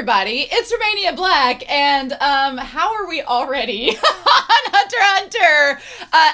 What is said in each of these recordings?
everybody, it's Romania Black, and how are we already on Hunter x Hunter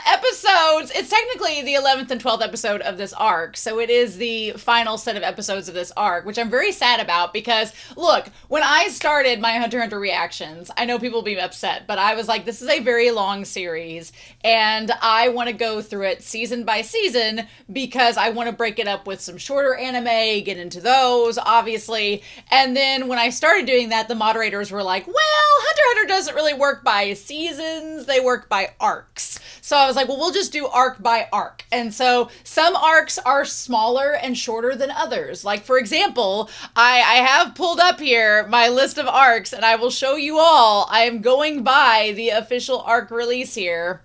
episodes? It's technically the 11th and 12th episode of this arc, so it is the final set of episodes of this arc, which I'm very sad about because, look, when I started my Hunter x Hunter reactions, I know people will be upset, but I was like, this is a very long series, and I want to go through it season by season because I want to break it up with some shorter anime, get into those, obviously. And then when I started doing that, the moderators were like, well, Hunter x Hunter doesn't really work by seasons, they work by arcs. So I was like, well, we'll just do arc by arc. And so some arcs are smaller and shorter than others. Like, for example, I have pulled up here my list of arcs, and I will show you all. I am going by the official arc release here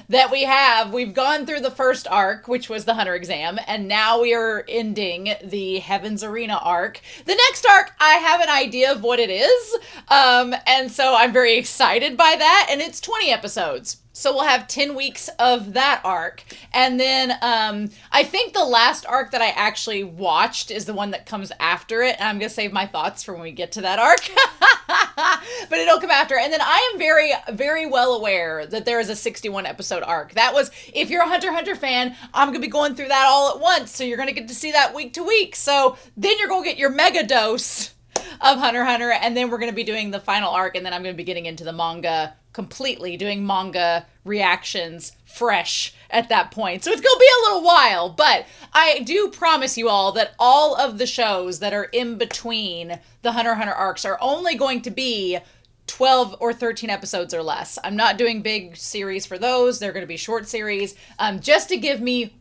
that we have. We've gone through the first arc, which was the Hunter exam, and now we are ending the Heaven's Arena arc. The next arc, I have an idea of what it is, and so I'm very excited by that, and it's 20 episodes. So we'll have 10 weeks of that arc. And then I think the last arc that I actually watched is the one that comes after it. And I'm going to save my thoughts for when we get to that arc. But it'll come after. And then I am very, very well aware that there is a 61 episode arc. That was, if you're a Hunter x Hunter fan, I'm going to be going through that all at once. So you're going to get to see that week to week. So then you're going to get your mega dose of Hunter x Hunter. And then we're going to be doing the final arc. And then I'm going to be getting into the manga completely, doing manga reactions fresh at that point. So it's going to be a little while, but I do promise you all that all of the shows that are in between the Hunter x Hunter arcs are only going to be 12 or 13 episodes or less. I'm not doing big series for those. They're going to be short series, just to give me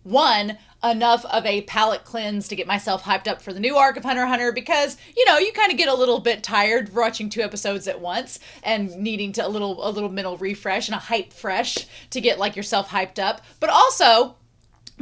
enough of a palate cleanse to get myself hyped up for the new arc of Hunter x Hunter, because, you know, you kind of get a little bit tired watching 2 episodes at once and needing to a little mental refresh and a hype fresh to get like yourself hyped up. But also,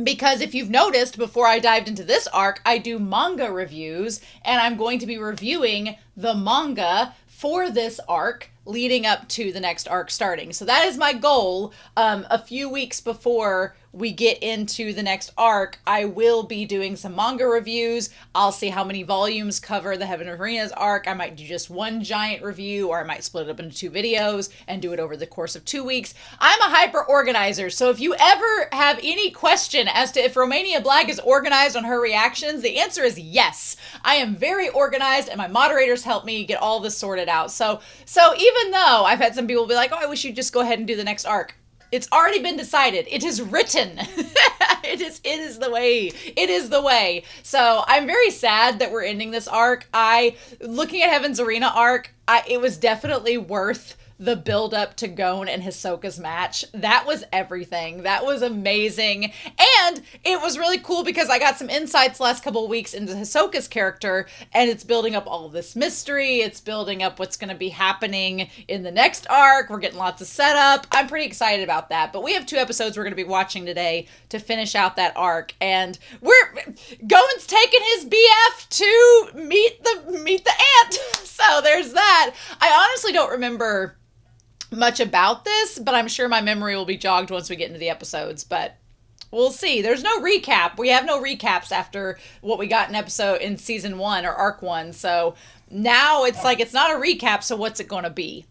because if you've noticed, before I dived into this arc, I do manga reviews, and I'm going to be reviewing the manga for this arc leading up to the next arc starting. So that is my goal. A few weeks before we get into the next arc, I will be doing some manga reviews. I'll see how many volumes cover the Heaven of Arenas arc. I might do just one giant review, or I might split it up into 2 videos and do it over the course of 2 weeks. I'm a hyper organizer, so if you ever have any question as to if Romania Black is organized on her reactions, the answer is yes. I am very organized, and my moderators help me get all this sorted out. So even though I've had some people be like, oh, I wish you'd just go ahead and do the next arc, it's already been decided. It is written. It is the way. It is the way. So I'm very sad that we're ending this arc. Looking at Heaven's Arena arc, it was definitely worth the build up to Gon and Hisoka's match. That was everything. That was amazing. And it was really cool because I got some insights last couple of weeks into Hisoka's character, and it's building up all this mystery. It's building up what's going to be happening in the next arc. We're getting lots of setup. I'm pretty excited about that. But we have 2 episodes we're going to be watching today to finish out that arc. And Gon's taking his BF to meet the ant. So there's that. I honestly don't remember much about this, but I'm sure my memory will be jogged once we get into the episodes, but we'll see. There's no recap. We have no recaps after what we got in season 1 or arc 1. So now it's like, it's not a recap. So what's it going to be?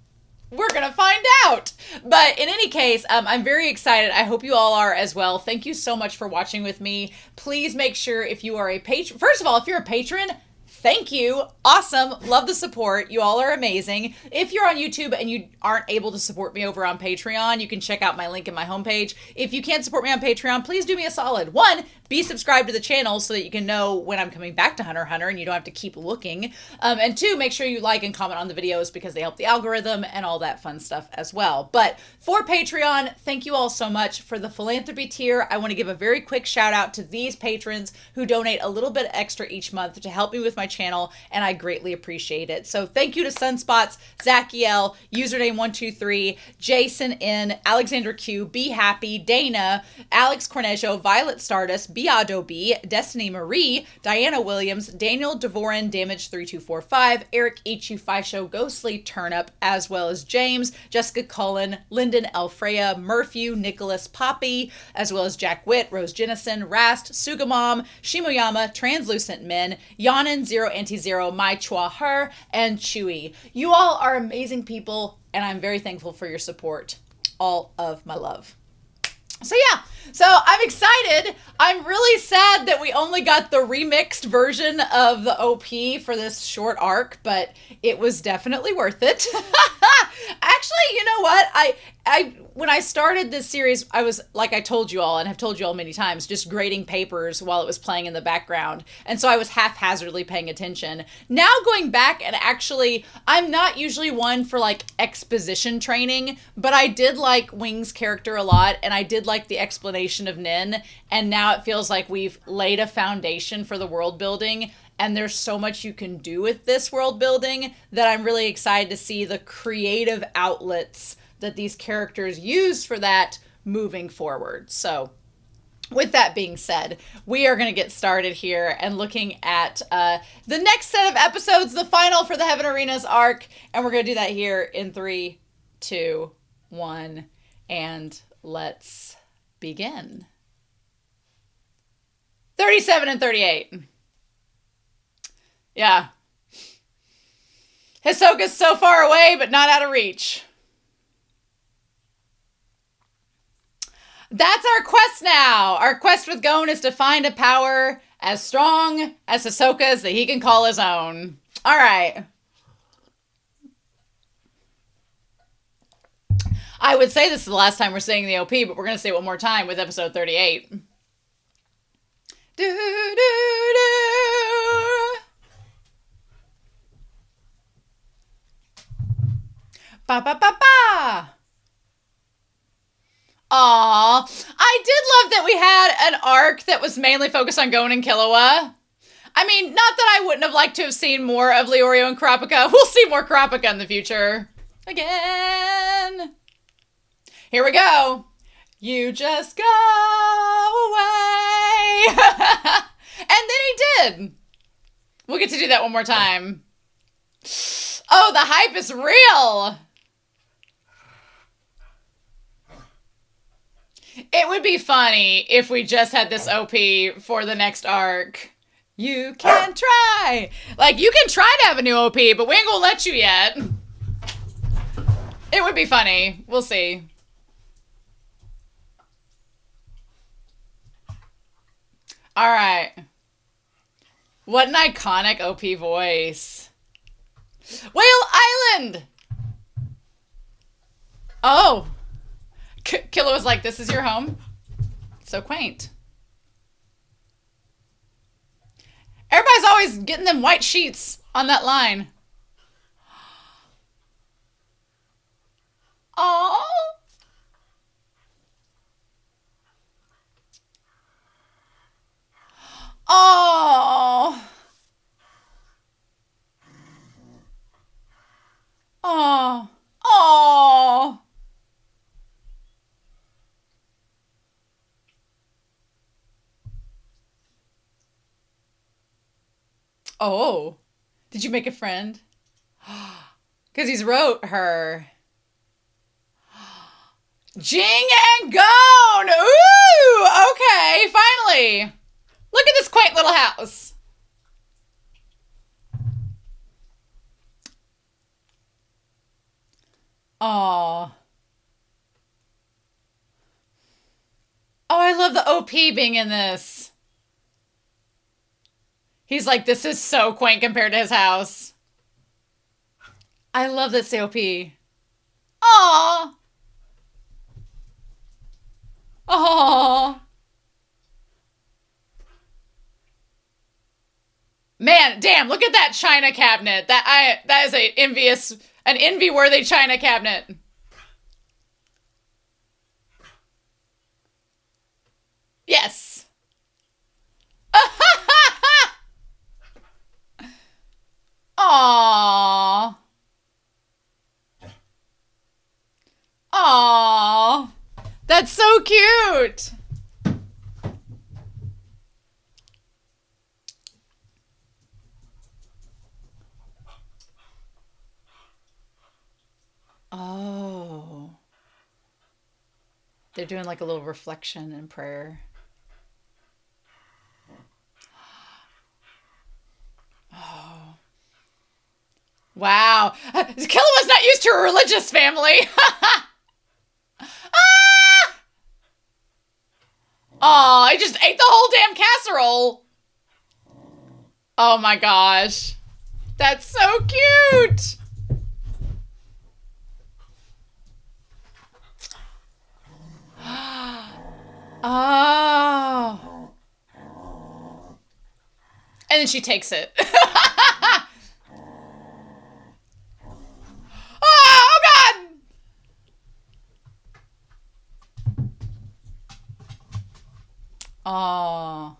We're going to find out. But in any case, I'm very excited. I hope you all are as well. Thank you so much for watching with me. Please make sure, if you are a patron, first of all, if you're a patron, thank you. Awesome. Love the support. You all are amazing. If you're on YouTube and you aren't able to support me over on Patreon, you can check out my link in my homepage. If you can't support me on Patreon, please do me a solid. 1, be subscribed to the channel so that you can know when I'm coming back to Hunter x Hunter and you don't have to keep looking. And 2, make sure you like and comment on the videos because they help the algorithm and all that fun stuff as well. But for Patreon, thank you all so much. For the philanthropy tier, I want to give a very quick shout out to these patrons who donate a little bit extra each month to help me with my channel, and I greatly appreciate it. So thank you to Sunspots, Zachiel, username123, Jason N, Alexander Q, Be Happy, Dana, Alex Cornejo, Violet Stardust, Biado B, Destiny Marie, Diana Williams, Daniel Devorin, Damage3245, Eric Ichu Fisho, Ghostly Turnip, as well as James, Jessica Cullen, Lyndon Elfreya, Murphy, Nicholas Poppy, as well as Jack Witt, Rose Jennison, Rast, Sugamom, Shimoyama, Translucent Men, Yanin Zero, Anti-Zero, Mai Chua, Her, and Chewy. You all are amazing people, and I'm very thankful for your support. All of my love. So yeah, so I'm excited. I'm really sad that we only got the remixed version of the OP for this short arc, but it was definitely worth it. Actually, you know what? I when I started this series, I was, like I told you all, and have told you all many times, just grading papers while it was playing in the background. And so I was haphazardly paying attention. Now going back and actually, I'm not usually one for like exposition training, but I did like Wing's character a lot, and I did like the explanation of Nin, and now it feels like we've laid a foundation for the world building. And there's so much you can do with this world building that I'm really excited to see the creative outlets that these characters use for that moving forward. So with that being said, we are going to get started here and looking at the next set of episodes, the final for the Heaven Arenas arc. And we're going to do that here in 3, 2, 1, and let's begin. 37 and 38. Yeah. Hisoka's so far away, but not out of reach. That's our quest now. Our quest with Gon is to find a power as strong as Hisoka's that he can call his own. All right. I would say this is the last time we're saying the OP, but we're going to say it one more time with episode 38. Do, do, do. Ba ba ba ba. Aw, I did love that we had an arc that was mainly focused on Gon and Killua. I mean, not that I wouldn't have liked to have seen more of Leorio and Kurapika. We'll see more Kurapika in the future. Again. Here we go. You just go away. And then he did. We'll get to do that one more time. Oh, the hype is real. It would be funny if we just had this OP for the next arc. You can try. Like, you can try to have a new OP, but we ain't gonna let you yet. It would be funny. We'll see. All right. What an iconic OP voice. Whale Island! Oh. Killa was like, this is your home? So quaint. Everybody's always getting them white sheets on that line. Aww. Aww. Aww. Aww. Oh, did you make a friend? Because he's wrote her. Jing and Gon! Ooh, okay, finally. Look at this quaint little house. Aw. Oh, I love the OP being in this. He's like, this is so quaint compared to his house. I love this OP. Aww. Aww. Man, damn, look at that china cabinet. That is an envy-worthy china cabinet. Yes. Aww. Aww. That's so cute. Oh. They're doing like a little reflection and prayer. Oh. Wow. Killua's not used to a religious family. Ah! Aw, I just ate the whole damn casserole. Oh my gosh. That's so cute. Oh. And then she takes it. Oh God. Oh.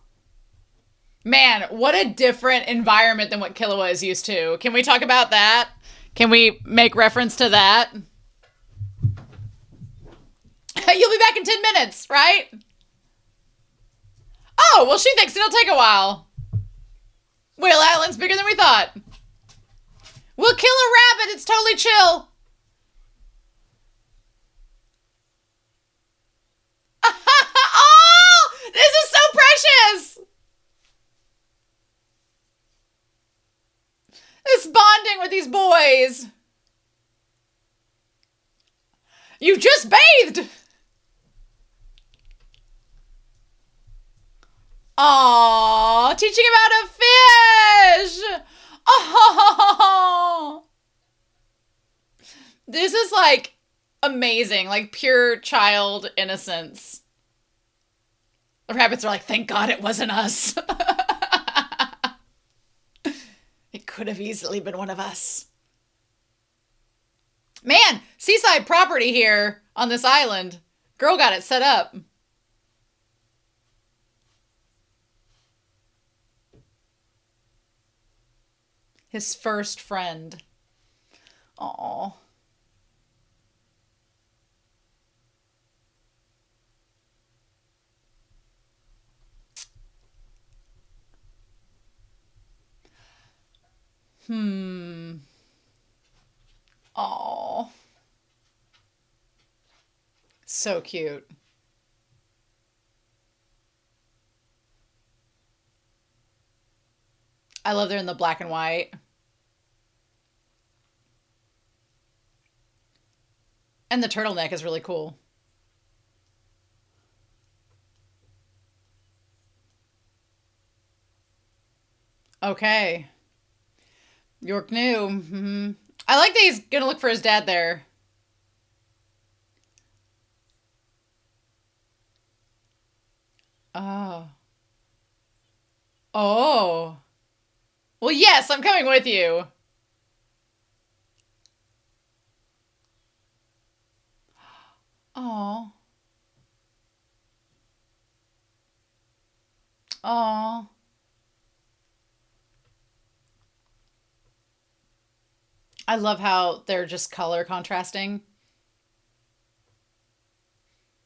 Man, what a different environment than what Killua is used to. Can we talk about that? Can we make reference to that? You'll be back in 10 minutes, right? Oh, well, she thinks it'll take a while. Whale Island's bigger than we thought. We'll kill a rabbit. It's totally chill. Oh, this is so precious. This bonding with these boys. You just bathed. Aww, teaching him how to fish. Oh, this is like amazing, like pure child innocence. The rabbits are like, thank God it wasn't us. It could have easily been one of us. Man, seaside property here on this island. Girl got it set up. His first friend. Aww. Aww. So cute. I love they're in the black and white. And the turtleneck is really cool. Okay. York knew. Mm-hmm. I like that he's gonna look for his dad there. Oh. Oh. Well, yes, I'm coming with you. Oh. Oh. I love how they're just color contrasting.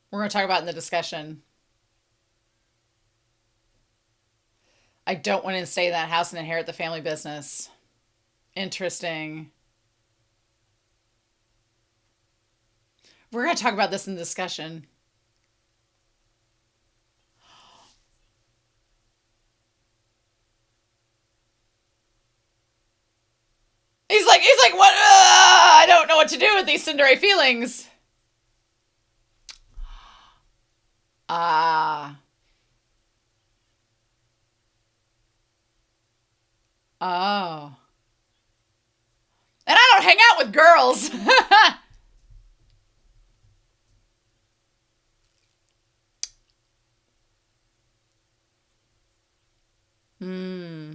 We're going to talk about in the discussion. I don't want to stay in that house and inherit the family business. Interesting. We're going to talk about this in the discussion. He's like, what? I don't know what to do with these tsundere feelings. Ah. Oh. And I don't hang out with girls. Hmm.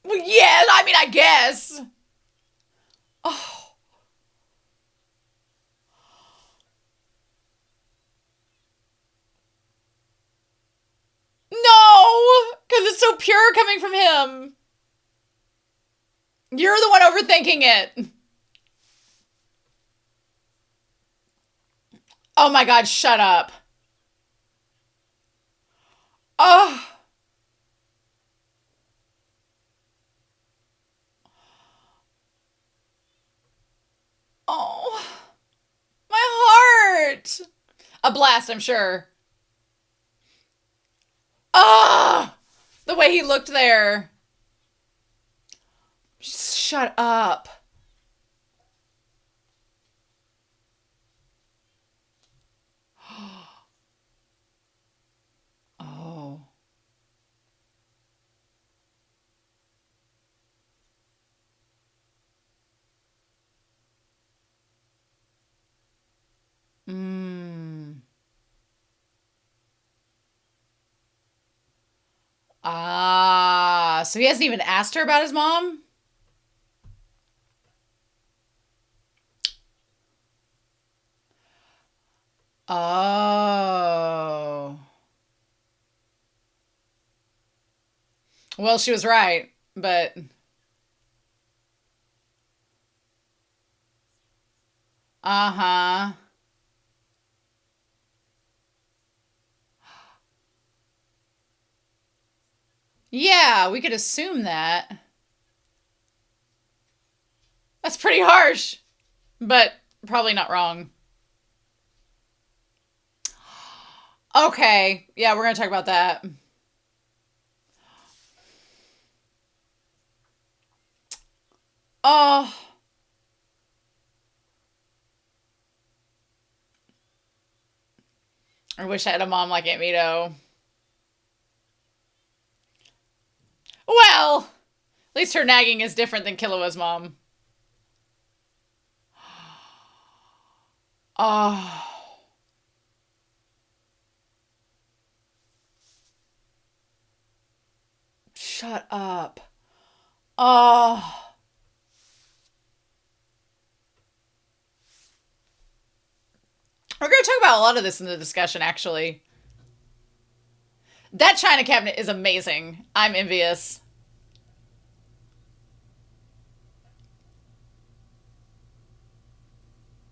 Well, yeah, I mean, I guess. Oh. No! Because it's so pure coming from him. You're the one overthinking it. Oh my God, shut up. Oh. Oh. My heart. A blast, I'm sure. Oh! The way he looked there. Shut up. Oh. Mm. Ah, so he hasn't even asked her about his mom? Oh. Well, she was right, but uh-huh. Yeah, we could assume that. That's pretty harsh, but probably not wrong. Okay. Yeah, we're going to talk about that. Oh, I wish I had a mom like Aunt Mito. Well, at least her nagging is different than Killua's mom. Oh, shut up. Oh, we're going to talk about a lot of this in the discussion, actually. That china cabinet is amazing. I'm envious.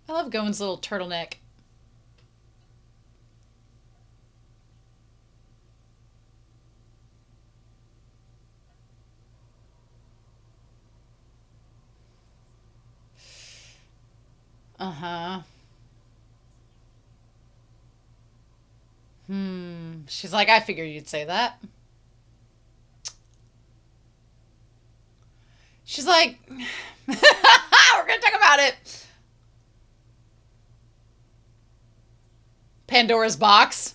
I love Gon's little turtleneck. Uh-huh. She's like, I figured you'd say that. She's like, we're going to talk about it. Pandora's box.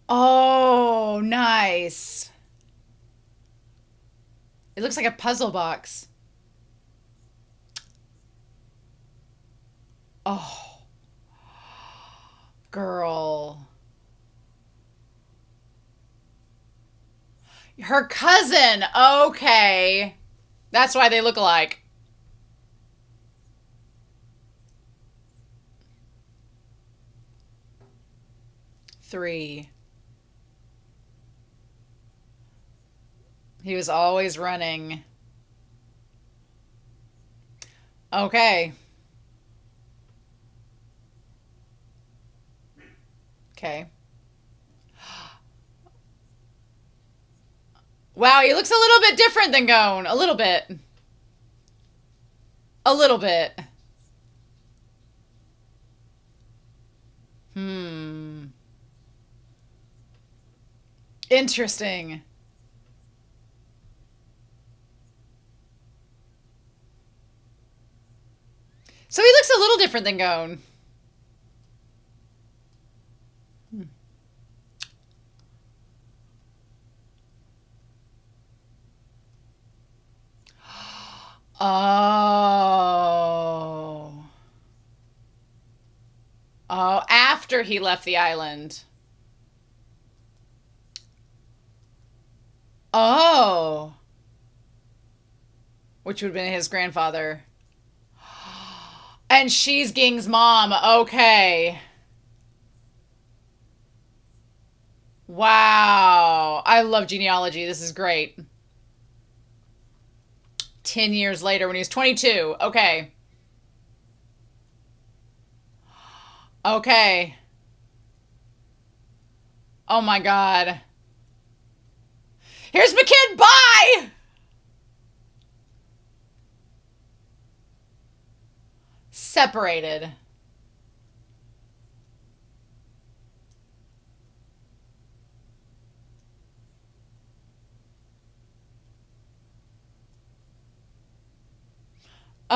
Oh, nice. It looks like a puzzle box. Oh, girl. Her cousin. Okay. That's why they look alike. Three. He was always running. Okay. Okay. Wow, he looks a little bit different than Gon. A little bit. A little bit. Interesting. So he looks a little different than Gon. Oh. Oh, after he left the island. Oh. Which would have been his grandfather. And she's Ging's mom. Okay. Wow. I love genealogy. This is great. 10 years later when he was 22. Okay. Okay. Oh my god. Here's my kid. Bye! Separated.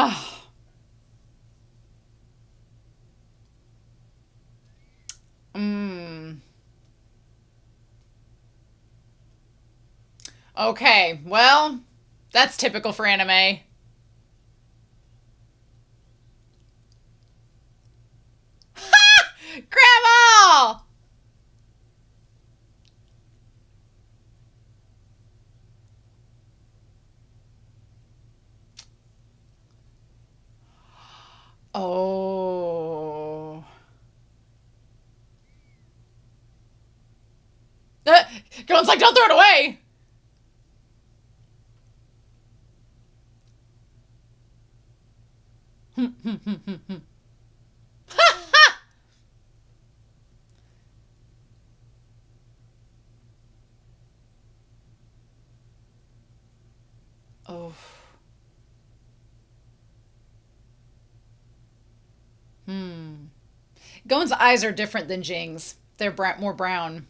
Oh. Mm. Okay, well, that's typical for anime. Grandma! Oh. Uh, Gon's like, don't throw it away! Oh. Hmm. Gon's eyes are different than Jing's. They're more brown.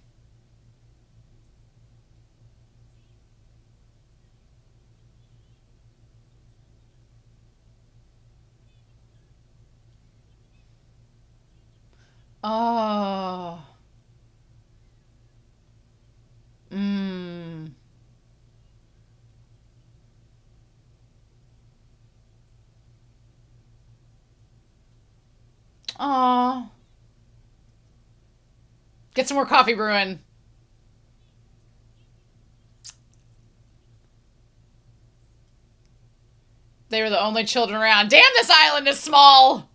Oh. Mmm. Oh. Get some more coffee brewing. They were the only children around. Damn, this island is small!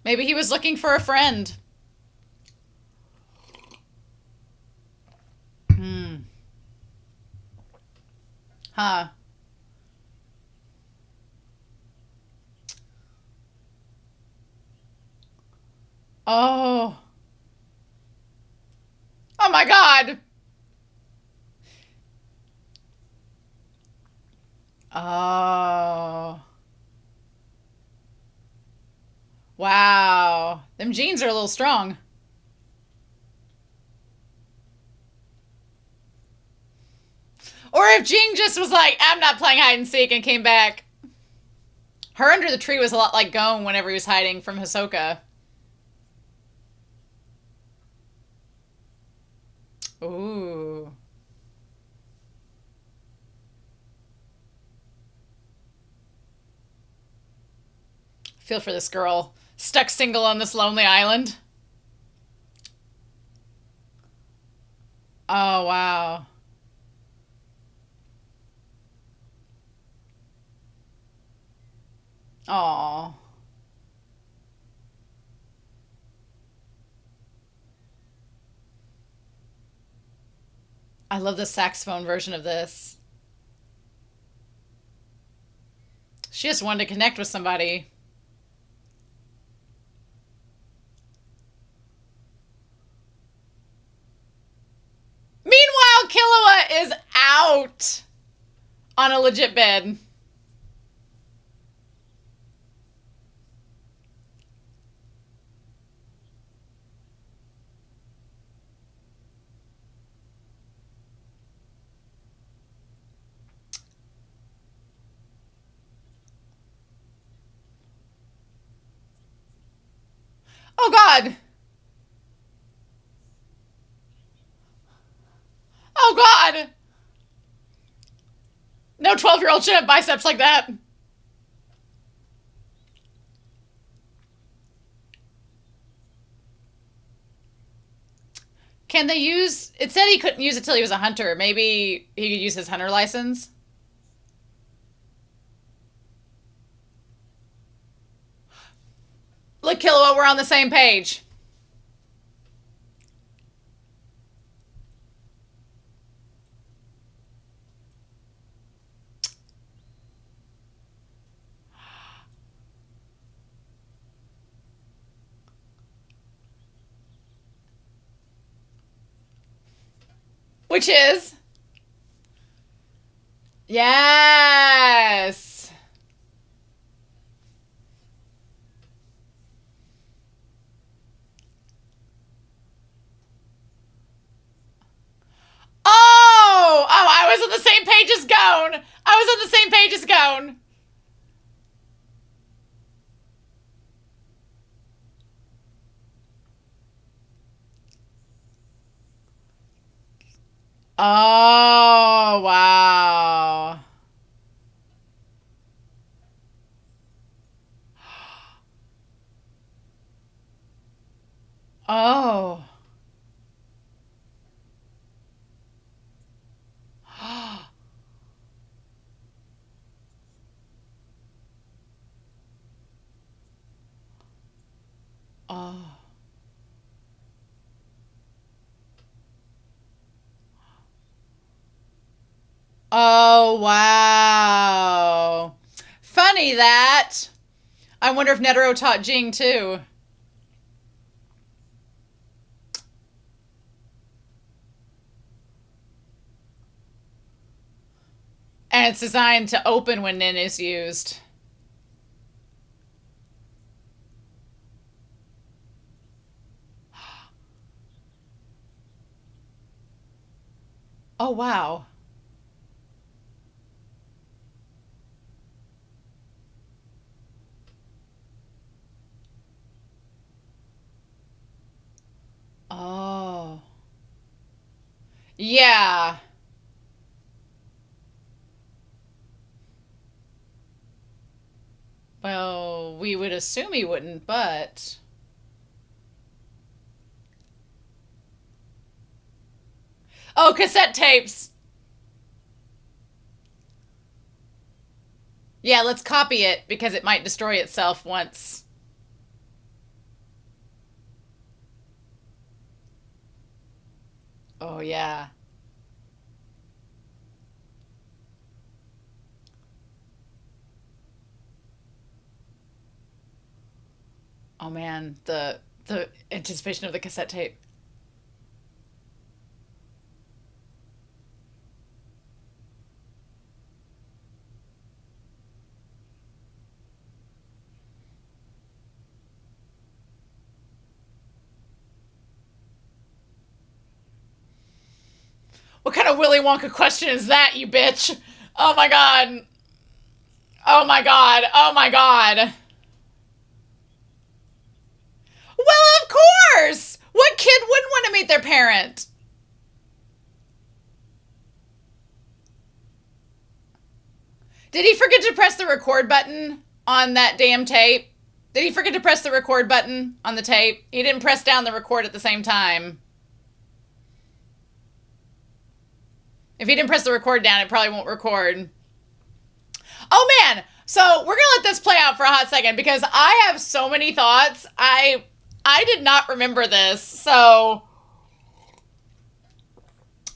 Maybe he was looking for a friend. Hmm. Huh. Oh. Oh my god! Oh. Wow. Them jeans are a little strong. Or if Jing just was like, I'm not playing hide and seek and came back. Her under the tree was a lot like Gon whenever he was hiding from Hisoka. Ooh. Feel for this girl. Stuck single on this lonely island. Oh, wow. Aw. I love the saxophone version of this. She just wanted to connect with somebody. Meanwhile, Killua is out on a legit bed. Oh, God. Oh, God. No 12-year-old should have biceps like that. Can they use... It said he couldn't use it till he was a hunter. Maybe he could use his hunter license? Look, Killua, we're on the same page. Which is... Yes! Oh! Oh, I was on the same page as Gon. I was on the same page as Gon. Oh, wow. Oh. Oh. Oh, wow. Funny that. I wonder if Netero taught Jing too. And it's designed to open when Nin is used. Oh, wow. Oh. Yeah. Well, we would assume he wouldn't, but... Oh, cassette tapes. Yeah, let's copy it because it might destroy itself once. Oh, yeah. Oh, man. The anticipation of the cassette tape. What kind of Willy Wonka question is that, you bitch? Oh my god. Oh my god. Oh my god. Well, of course! What kid wouldn't want to meet their parent? Did he forget to press the record button on that damn tape? Did he forget to press the record button on the tape? He didn't press down the record at the same time. If he didn't press the record down, it probably won't record. Oh man! So we're gonna let this play out for a hot second because I have so many thoughts. I did not remember this, so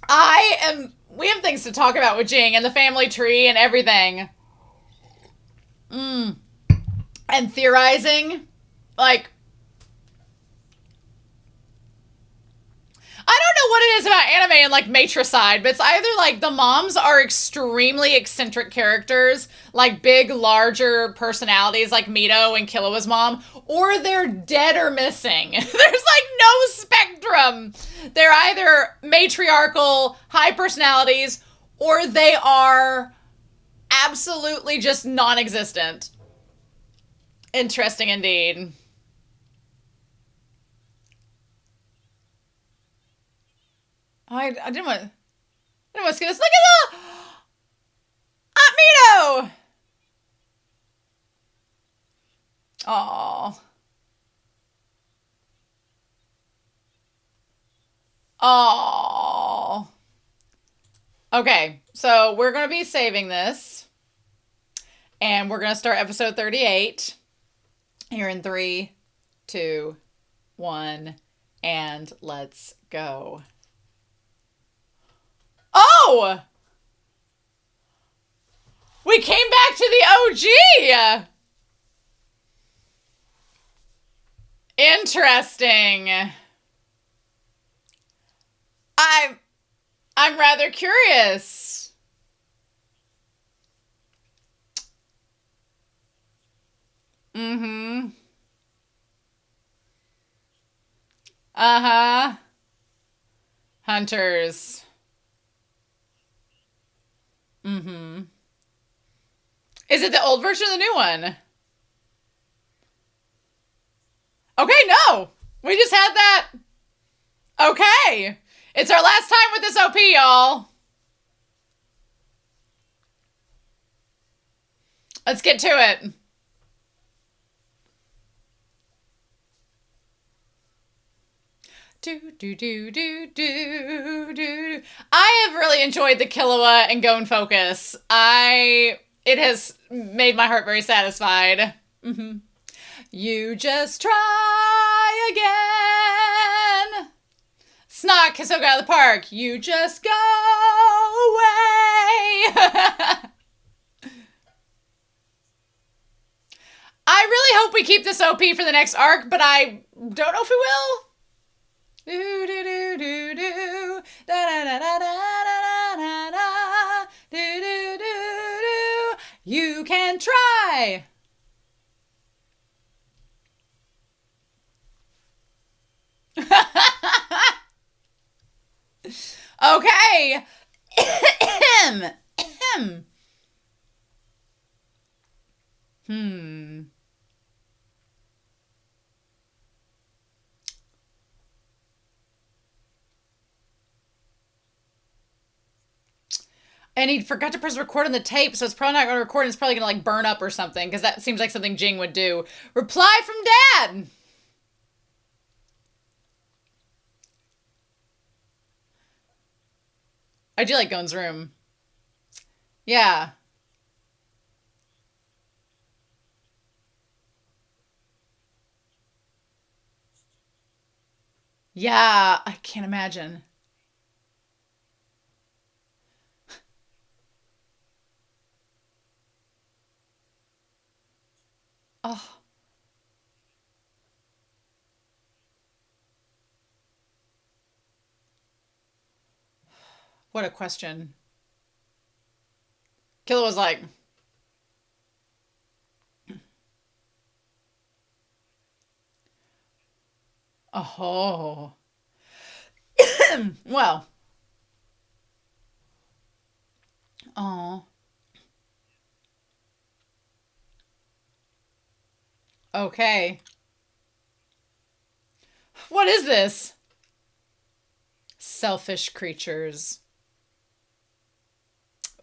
we have things to talk about with Jing and the family tree and everything. And theorizing. Like, I don't know what it is about anime and like matricide, but it's either like the moms are extremely eccentric characters, like big, larger personalities like Mito and Killua's mom, or they're dead or missing. There's like no spectrum. They're either matriarchal, high personalities, or they are absolutely just non existent. Interesting indeed. I didn't want. I didn't want to see this. Look at the Aunt Mito. Oh. Oh. Okay, so we're gonna be saving this, and we're gonna start episode 38 here in 3, 2, 1, and let's go. Oh! We came back to the OG! Interesting. I'm rather curious. Mm-hmm. Uh-huh. Hunters. Mm-hmm. Is it the old version or the new one? Okay, no. We just had that. Okay. It's our last time with this OP, y'all. Let's get to it. Do, do, do, do, do, do. I have really enjoyed the Killua and Gon focus. It has made my heart very satisfied. Mm-hmm. You just try again. Snock has so got out of the park. You just go away. I really hope we keep this OP for the next arc, but I don't know if we will. Do do do do do da da da da da da da do do do do. You can try. Okay. Hmm. And he forgot to press record on the tape, so it's probably not going to record. And it's probably going to like burn up or something, because that seems like something Jing would do. Reply from Dad. I do like Gon's room. Yeah. Yeah, I can't imagine. Oh, what a question. Killer was like, oh. Well. Oh. Okay. What is this? Selfish creatures.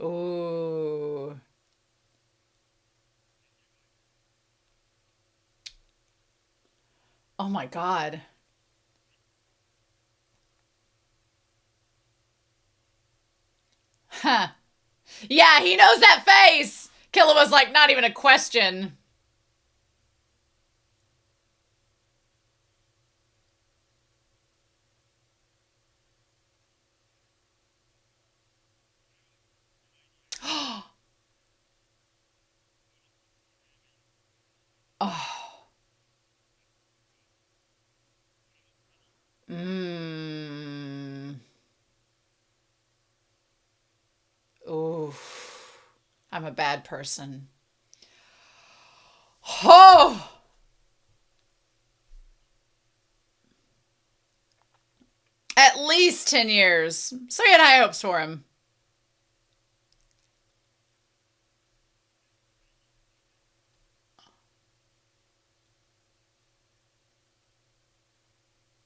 Ooh. Oh my God. Huh. Yeah, he knows that face. Killer was like, not even a question. Oh. Mmm. Ooh. I'm a bad person. Oh. At least 10 years. So he had high hopes for him.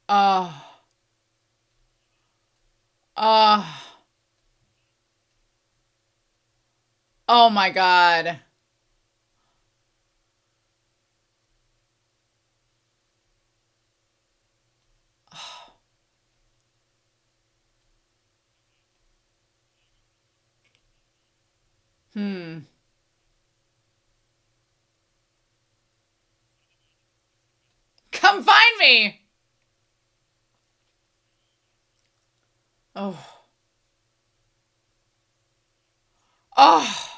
Oh. Oh. Oh my God. Hmm. Come find me. Oh. Oh.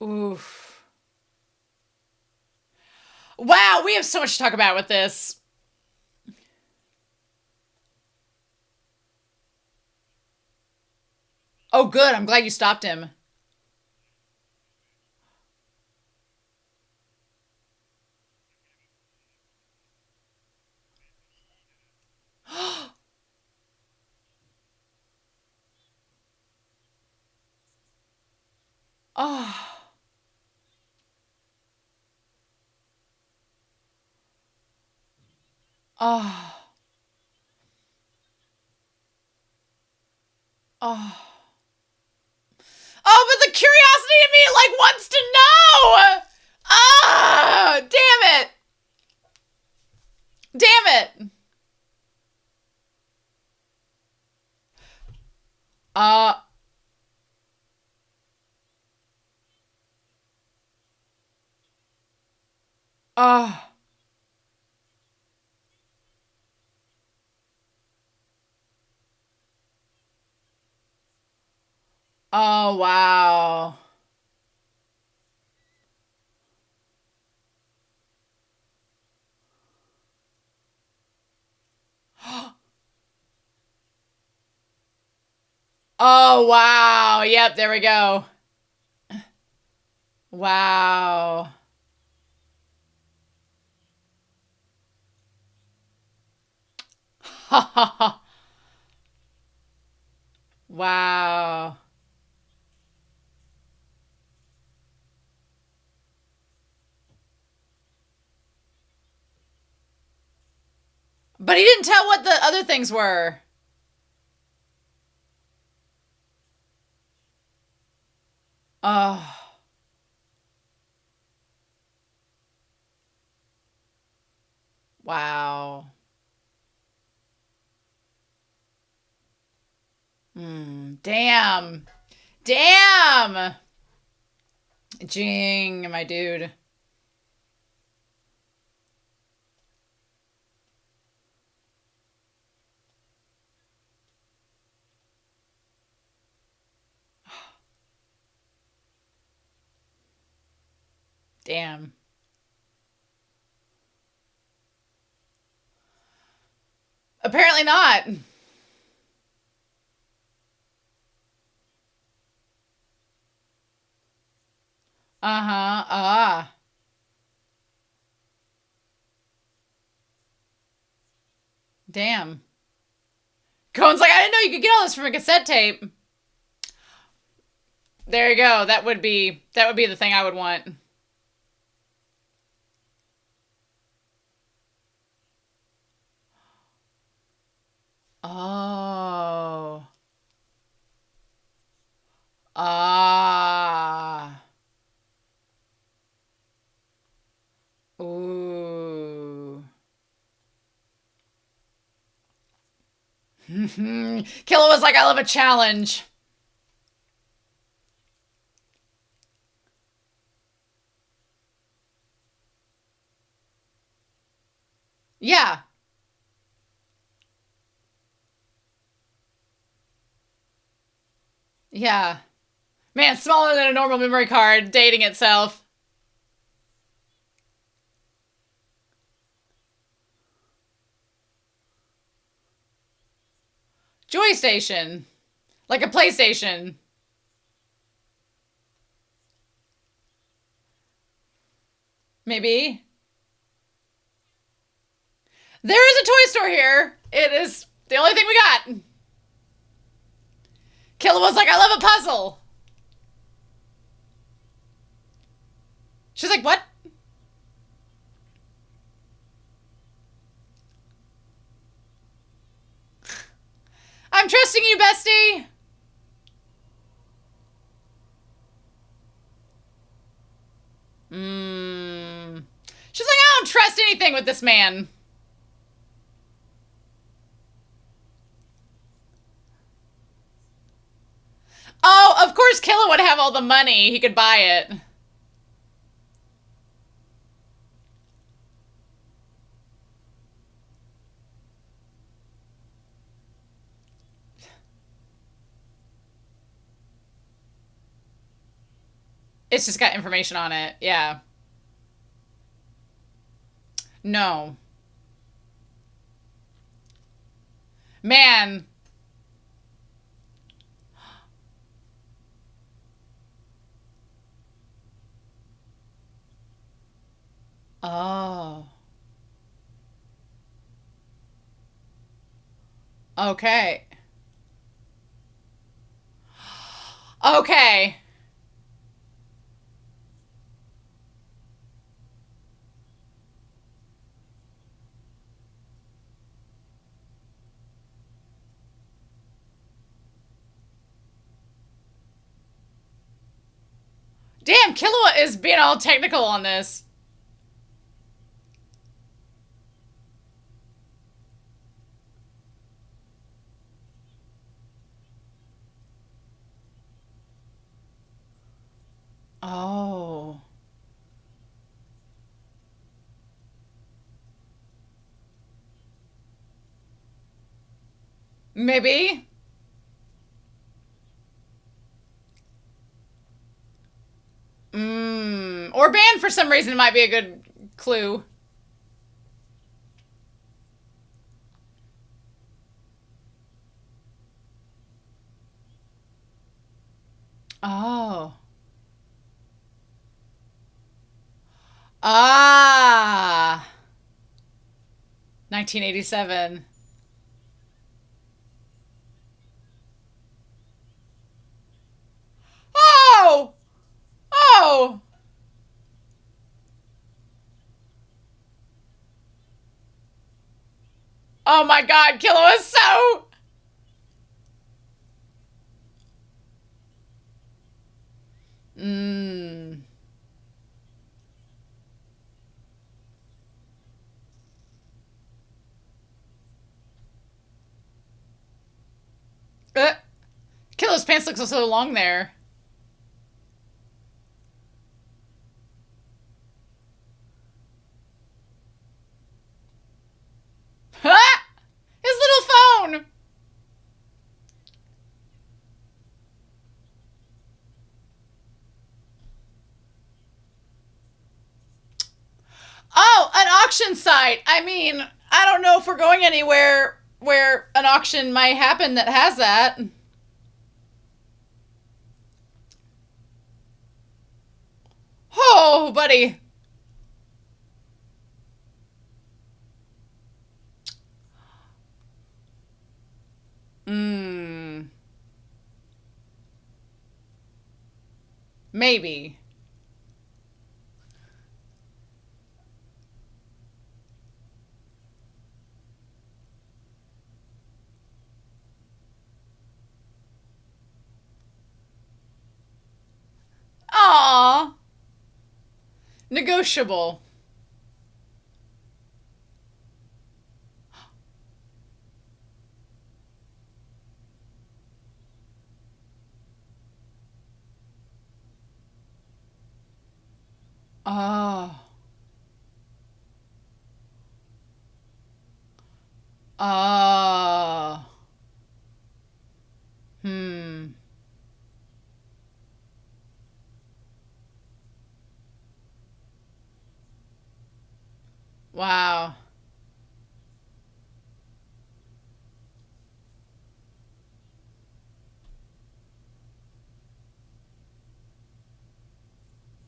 Oof. Wow, we have so much to talk about with this. Oh, good. I'm glad you stopped him. Oh. Oh. Oh. Oh, but the curiosity in me like wants to know. Ah, damn it. Damn it. Uh oh. Oh wow. Oh wow. Yep, there we go. Wow. Wow. But he didn't tell what the other things were. Oh. Wow. Damn. Damn. Jing, my dude. Damn. Apparently not. Uh-huh. Ah. Damn. Cohen's like, I didn't know you could get all this from a cassette tape. There you go. That would be the thing I would want. Oh. Ah. Ooh. Killa was like, I love a challenge. Yeah. Yeah. Man, smaller than a normal memory card, dating itself. Joy Station. Like a PlayStation. Maybe. There is a toy store here. It is the only thing we got. Killa was like, I love a puzzle. She's like, what? I'm trusting you, bestie. She's like, I don't trust anything with this man. Oh, of course Killa would have all the money. He could buy it. It's just got information on it. Yeah. No. Man. Oh. Okay. Okay. Damn, Killua is being all technical on this. Oh. Maybe. Or banned for some reason might be a good clue. Oh. Ah. 1987. Oh! Oh! Oh my god, Killua is so... Mmm. Uh, Killua's pants look so long there. Ha! His little phone! Oh, an auction site. I mean, I don't know if we're going anywhere where an auction might happen that has that. Oh, buddy. Mmm. Maybe. Aww. Negotiable. Oh. Oh. Hmm. Wow.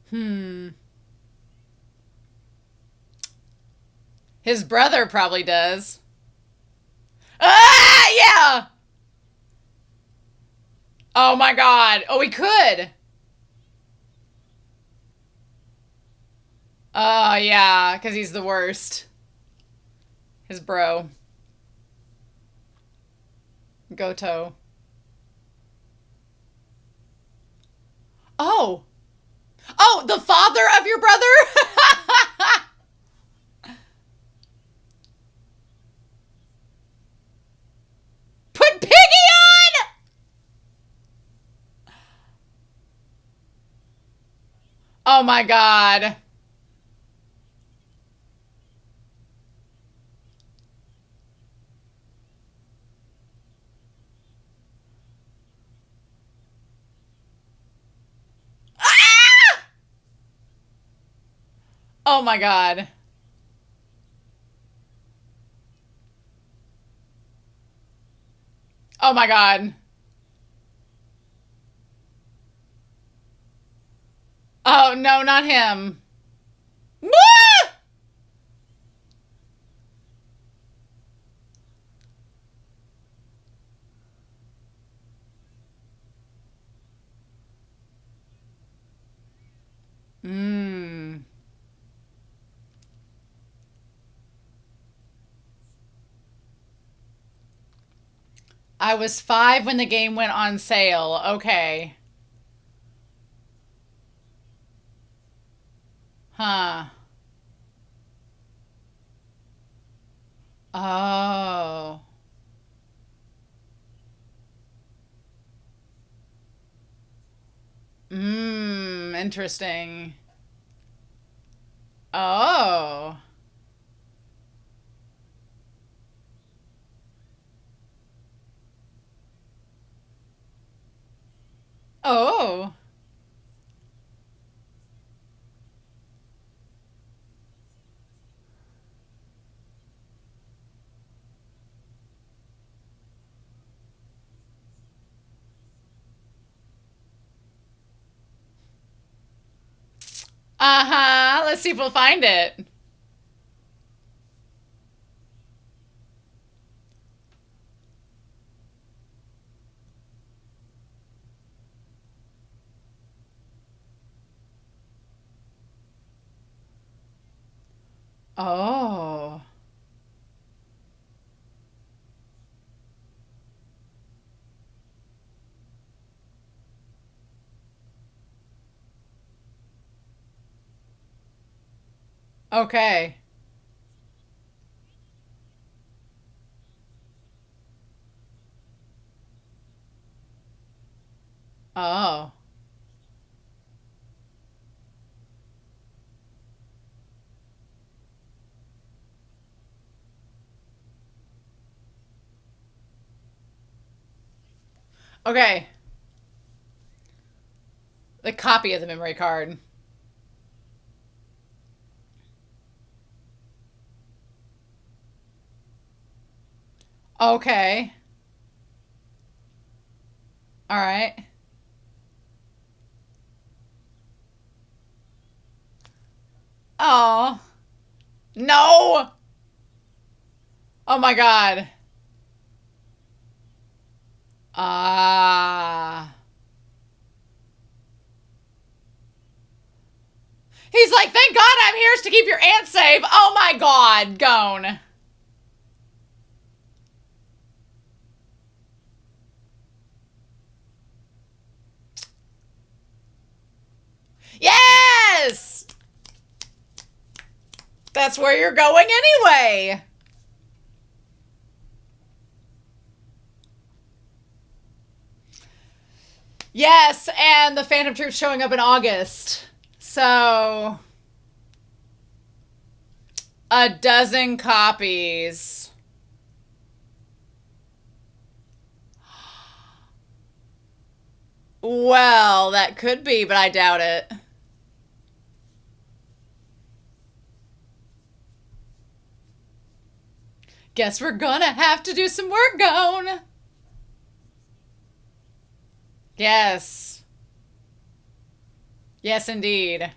Hmm. His brother probably does. Ah, yeah. Oh my god. Oh, he could. Oh, yeah, because he's the worst. His bro. Goto. Oh. Oh, the father of your brother? Put Piggy on! Oh my god. Ah! Oh my god. Oh my god. Oh, no, not him. Ah! Mmm. I was 5 when the game went on sale. Okay. Huh. Oh. Interesting. Oh. Oh. Uh-huh. Let's see if we'll find it. Oh. Okay. Oh. Okay. The copy of the memory card. Okay. All right. Oh. No. Oh my God. Ah. He's like, thank God I'm here to keep your aunt safe. Oh my God, Gon. Yes! That's where you're going anyway. Yes, and the Phantom Troops showing up in August. So, a dozen copies. Well, that could be, but I doubt it. Guess we're gonna have to do some work, Gon. Yes. Yes, indeed.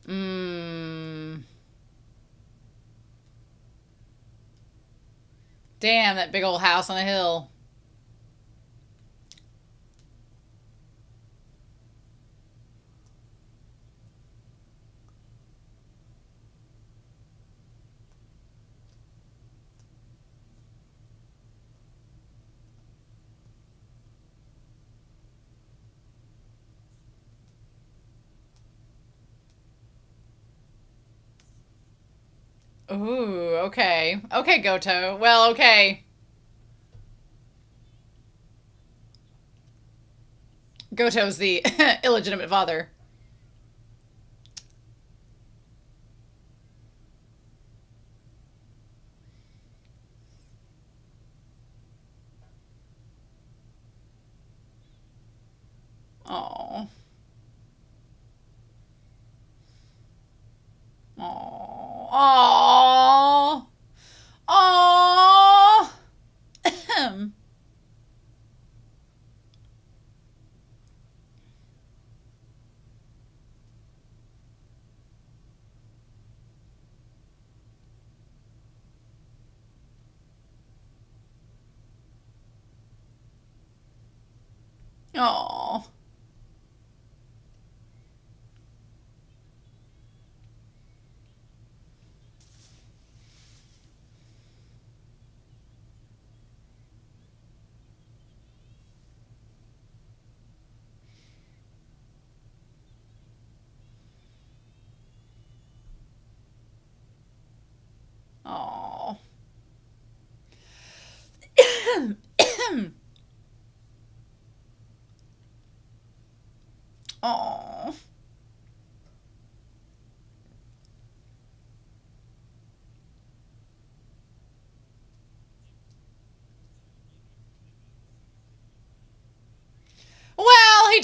Mmm. Damn, that big old house on a hill. Ooh, okay. Okay, Goto. Well, okay. Goto's the illegitimate father. Oh. Oh. Oh. Oh. Oh.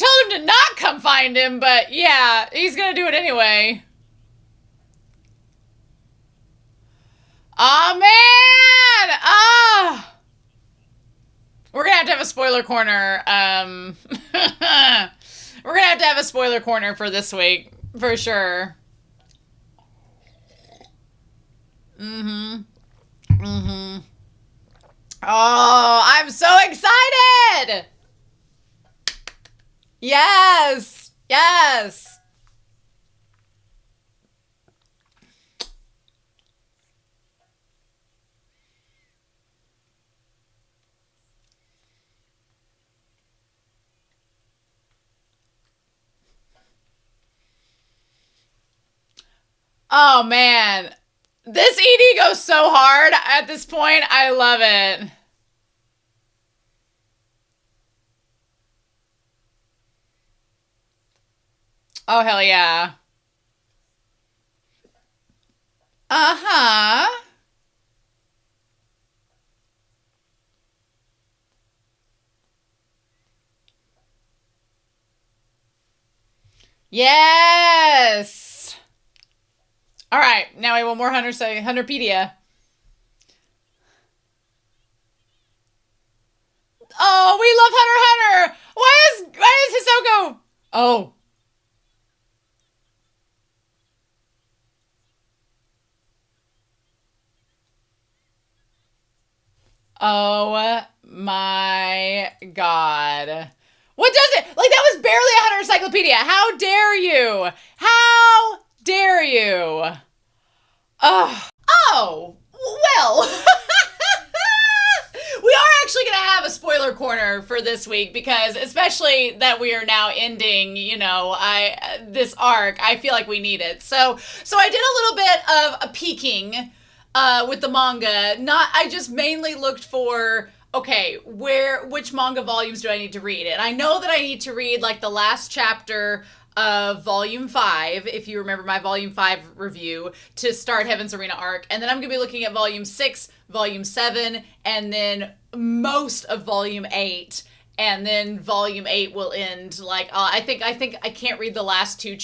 told him to not come find him, but yeah, he's gonna do it anyway. Oh man! Ah! We're gonna have a spoiler corner. We're gonna have a spoiler corner for this week, for sure. Oh, I'm so excited! Yes! Yes! Oh man. This ED goes so hard at this point. I love it. Oh, hell yeah. Uh-huh. Yes. All right. Now we want more Hunter say Hunterpedia. Oh, we love Hunter Hunter. Why is Hisoko? Oh. Oh my God. What does it? Like, that was barely a Hunter encyclopedia. How dare you? How dare you? Oh. Oh. Well. We are actually going to have a spoiler corner for this week because, especially that we are now ending, this arc, I feel like we need it. So I did a little bit of a peeking with the manga. I just mainly looked for, okay, which manga volumes do I need to read? And I know that I need to read like the last chapter of Volume 5, if you remember my Volume 5 review, to start Heaven's Arena arc. And then I'm going to be looking at Volume 6, Volume 7, and then most of Volume 8. And then Volume 8 will end, I think I can't read the last 2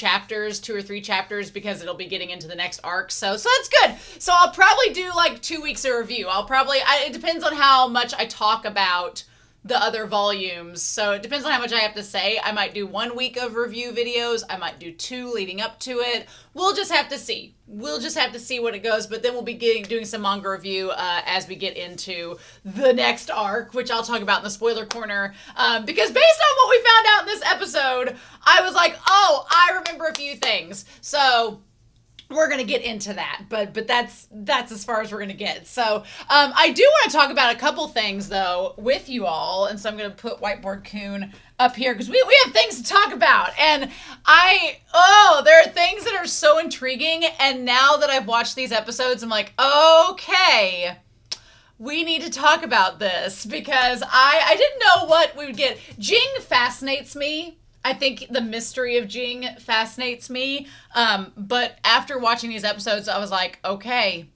or 3 chapters because it'll be getting into the next arc. So that's good. So I'll probably do like 2 weeks of review. It depends on how much I talk about the other volumes. So it depends on how much I have to say. I might do 1 week of review videos. I might do 2 leading up to it. We'll just have to see. We'll just have to see what it goes. But then we'll be doing some manga review as we get into the next arc, which I'll talk about in the spoiler corner. Because based on what we found out in this episode, I was like, oh, I remember a few things. So we're going to get into that, but that's as far as we're going to get. So I do want to talk about a couple things, though, with you all. And so I'm going to put Whiteboard Coon up here because we have things to talk about. And there are things that are so intriguing. And now that I've watched these episodes, I'm like, okay, we need to talk about this because I didn't know what we would get. Jing fascinates me. I think the mystery of Jing fascinates me. But after watching these episodes, I was like, okay,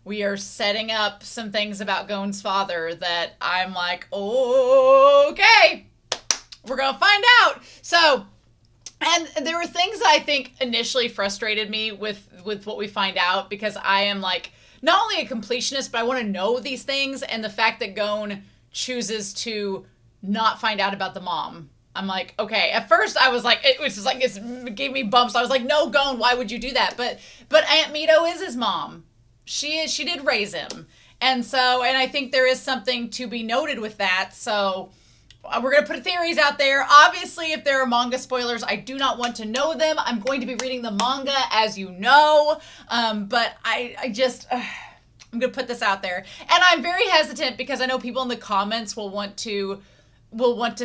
we are setting up some things about Gon's father that I'm like, okay, we're going to find out. So, and there were things that I think initially frustrated me with what we find out because I am like, not only a completionist, but I want to know these things. And the fact that Gon chooses to not find out about the mom. I'm like, okay, at first I was like, it was just like, it gave me bumps. I was like, no, Gon, why would you do that? But Aunt Mito is his mom. She did raise him. And I think there is something to be noted with that. So we're going to put theories out there. Obviously, if there are manga spoilers, I do not want to know them. I'm going to be reading the manga, as you know. But I'm going to put this out there. And I'm very hesitant because I know people in the comments will want to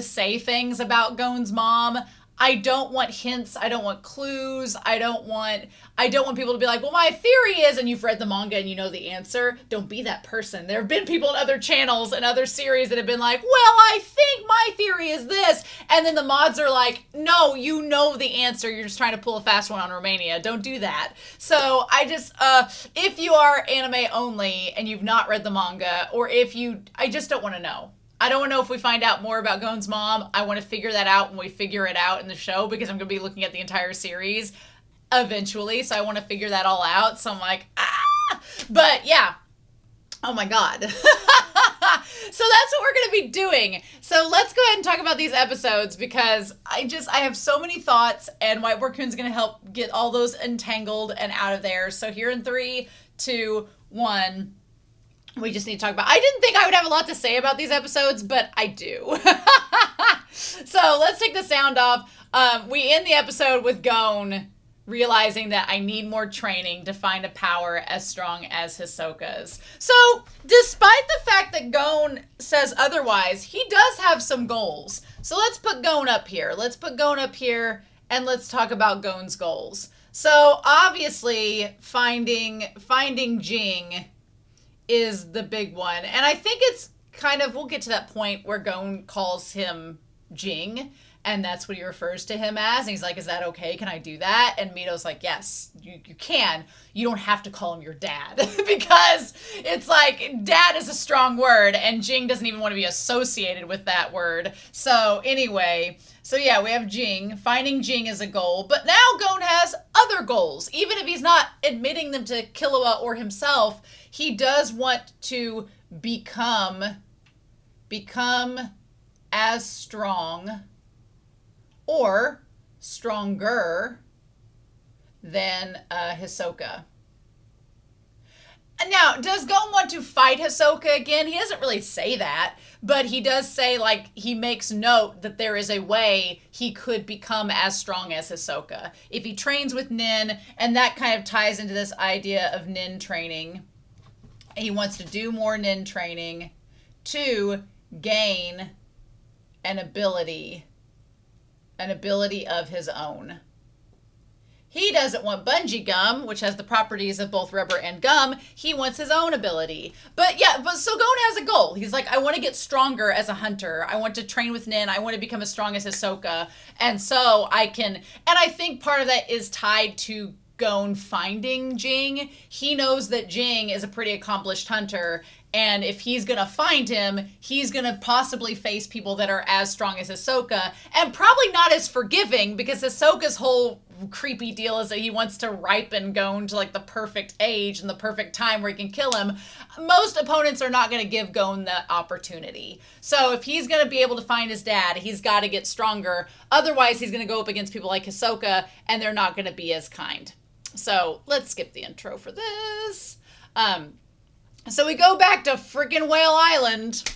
say things about Gon's mom. I don't want hints. I don't want clues. I don't want people to be like, well, my theory is, and you've read the manga and you know the answer. Don't be that person. There have been people in other channels and other series that have been like, well, I think my theory is this. And then the mods are like, no, you know the answer. You're just trying to pull a fast one on Romania. Don't do that. So if you are anime only and you've not read the manga, or I just don't want to know. I don't know if we find out more about Gon's mom. I want to figure that out when we figure it out in the show, because I'm going to be looking at the entire series eventually. So I want to figure that all out. So I'm like, ah! But yeah. Oh my God. So that's what we're going to be doing. So let's go ahead and talk about these episodes, because I have so many thoughts, and White Raccoon's going to help get all those entangled and out of there. So here in 3, 2, 1, we just need to talk about, I didn't think I would have a lot to say about these episodes, but I do. So let's take the sound off. We end the episode with Gon realizing that I need more training to find a power as strong as Hisoka's. So, despite the fact that Gon says otherwise, he does have some goals. So let's put Gon up here. Let's put Gon up here, and let's talk about Gon's goals. So, obviously, finding Jing is the big one. And I think it's kind of, we'll get to that point where Gon calls him Jing, and that's what he refers to him as. And he's like, is that okay? Can I do that? And Mito's like, yes, you can. You don't have to call him your dad. Because it's like, dad is a strong word, and Jing doesn't even want to be associated with that word. So anyway, so yeah, we have Jing. Finding Jing is a goal. But now Gon has other goals. Even if he's not admitting them to Killua or himself, he does want to become as strong or stronger than Hisoka. Now, does Gon want to fight Hisoka again? He doesn't really say that, but he does say, like, he makes note that there is a way he could become as strong as Hisoka if he trains with Nin, and that kind of ties into this idea of Nin training. He wants to do more Nin training to gain an ability of his own. He doesn't want bungee gum, which has the properties of both rubber and gum. He wants his own ability. But so Gon has a goal. He's like, I want to get stronger as a hunter. I want to train with Nin. I want to become as strong as Hisoka. And so I think part of that is tied to Gon finding Jing. He knows that Jing is a pretty accomplished hunter, and if he's going to find him, he's going to possibly face people that are as strong as Hisoka, and probably not as forgiving, because Hisoka's whole creepy deal is that he wants to ripen Gon to like the perfect age and the perfect time where he can kill him. Most opponents are not going to give Gon that opportunity. So if he's going to be able to find his dad, he's got to get stronger. Otherwise, he's going to go up against people like Hisoka, and they're not going to be as kind. So let's skip the intro for this. So we go back to freaking Whale Island.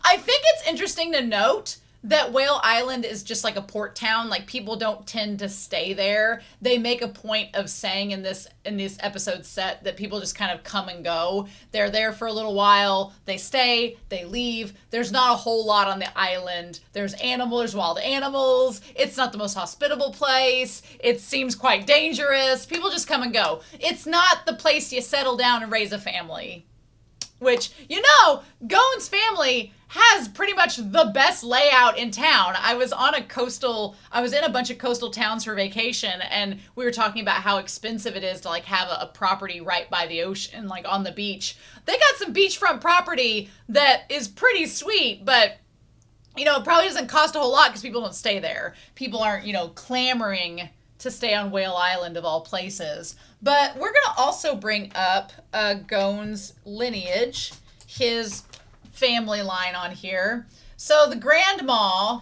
I think it's interesting to note that Whale Island is just like a port town. Like, people don't tend to stay there. They make a point of saying in this episode set that people just kind of come and go. They're there for a little while. They stay. They leave. There's not a whole lot on the island. There's wild animals. It's not the most hospitable place. It seems quite dangerous. People just come and go. It's not the place you settle down and raise a family. Which, Gon's family has pretty much the best layout in town. I was in a bunch of coastal towns for vacation, and we were talking about how expensive it is to like have a property right by the ocean, like on the beach. They got some beachfront property that is pretty sweet, but it probably doesn't cost a whole lot because people don't stay there. People aren't, clamoring to stay on Whale Island of all places. But we're going to also bring up Gon's lineage, his family line on here. So the grandma,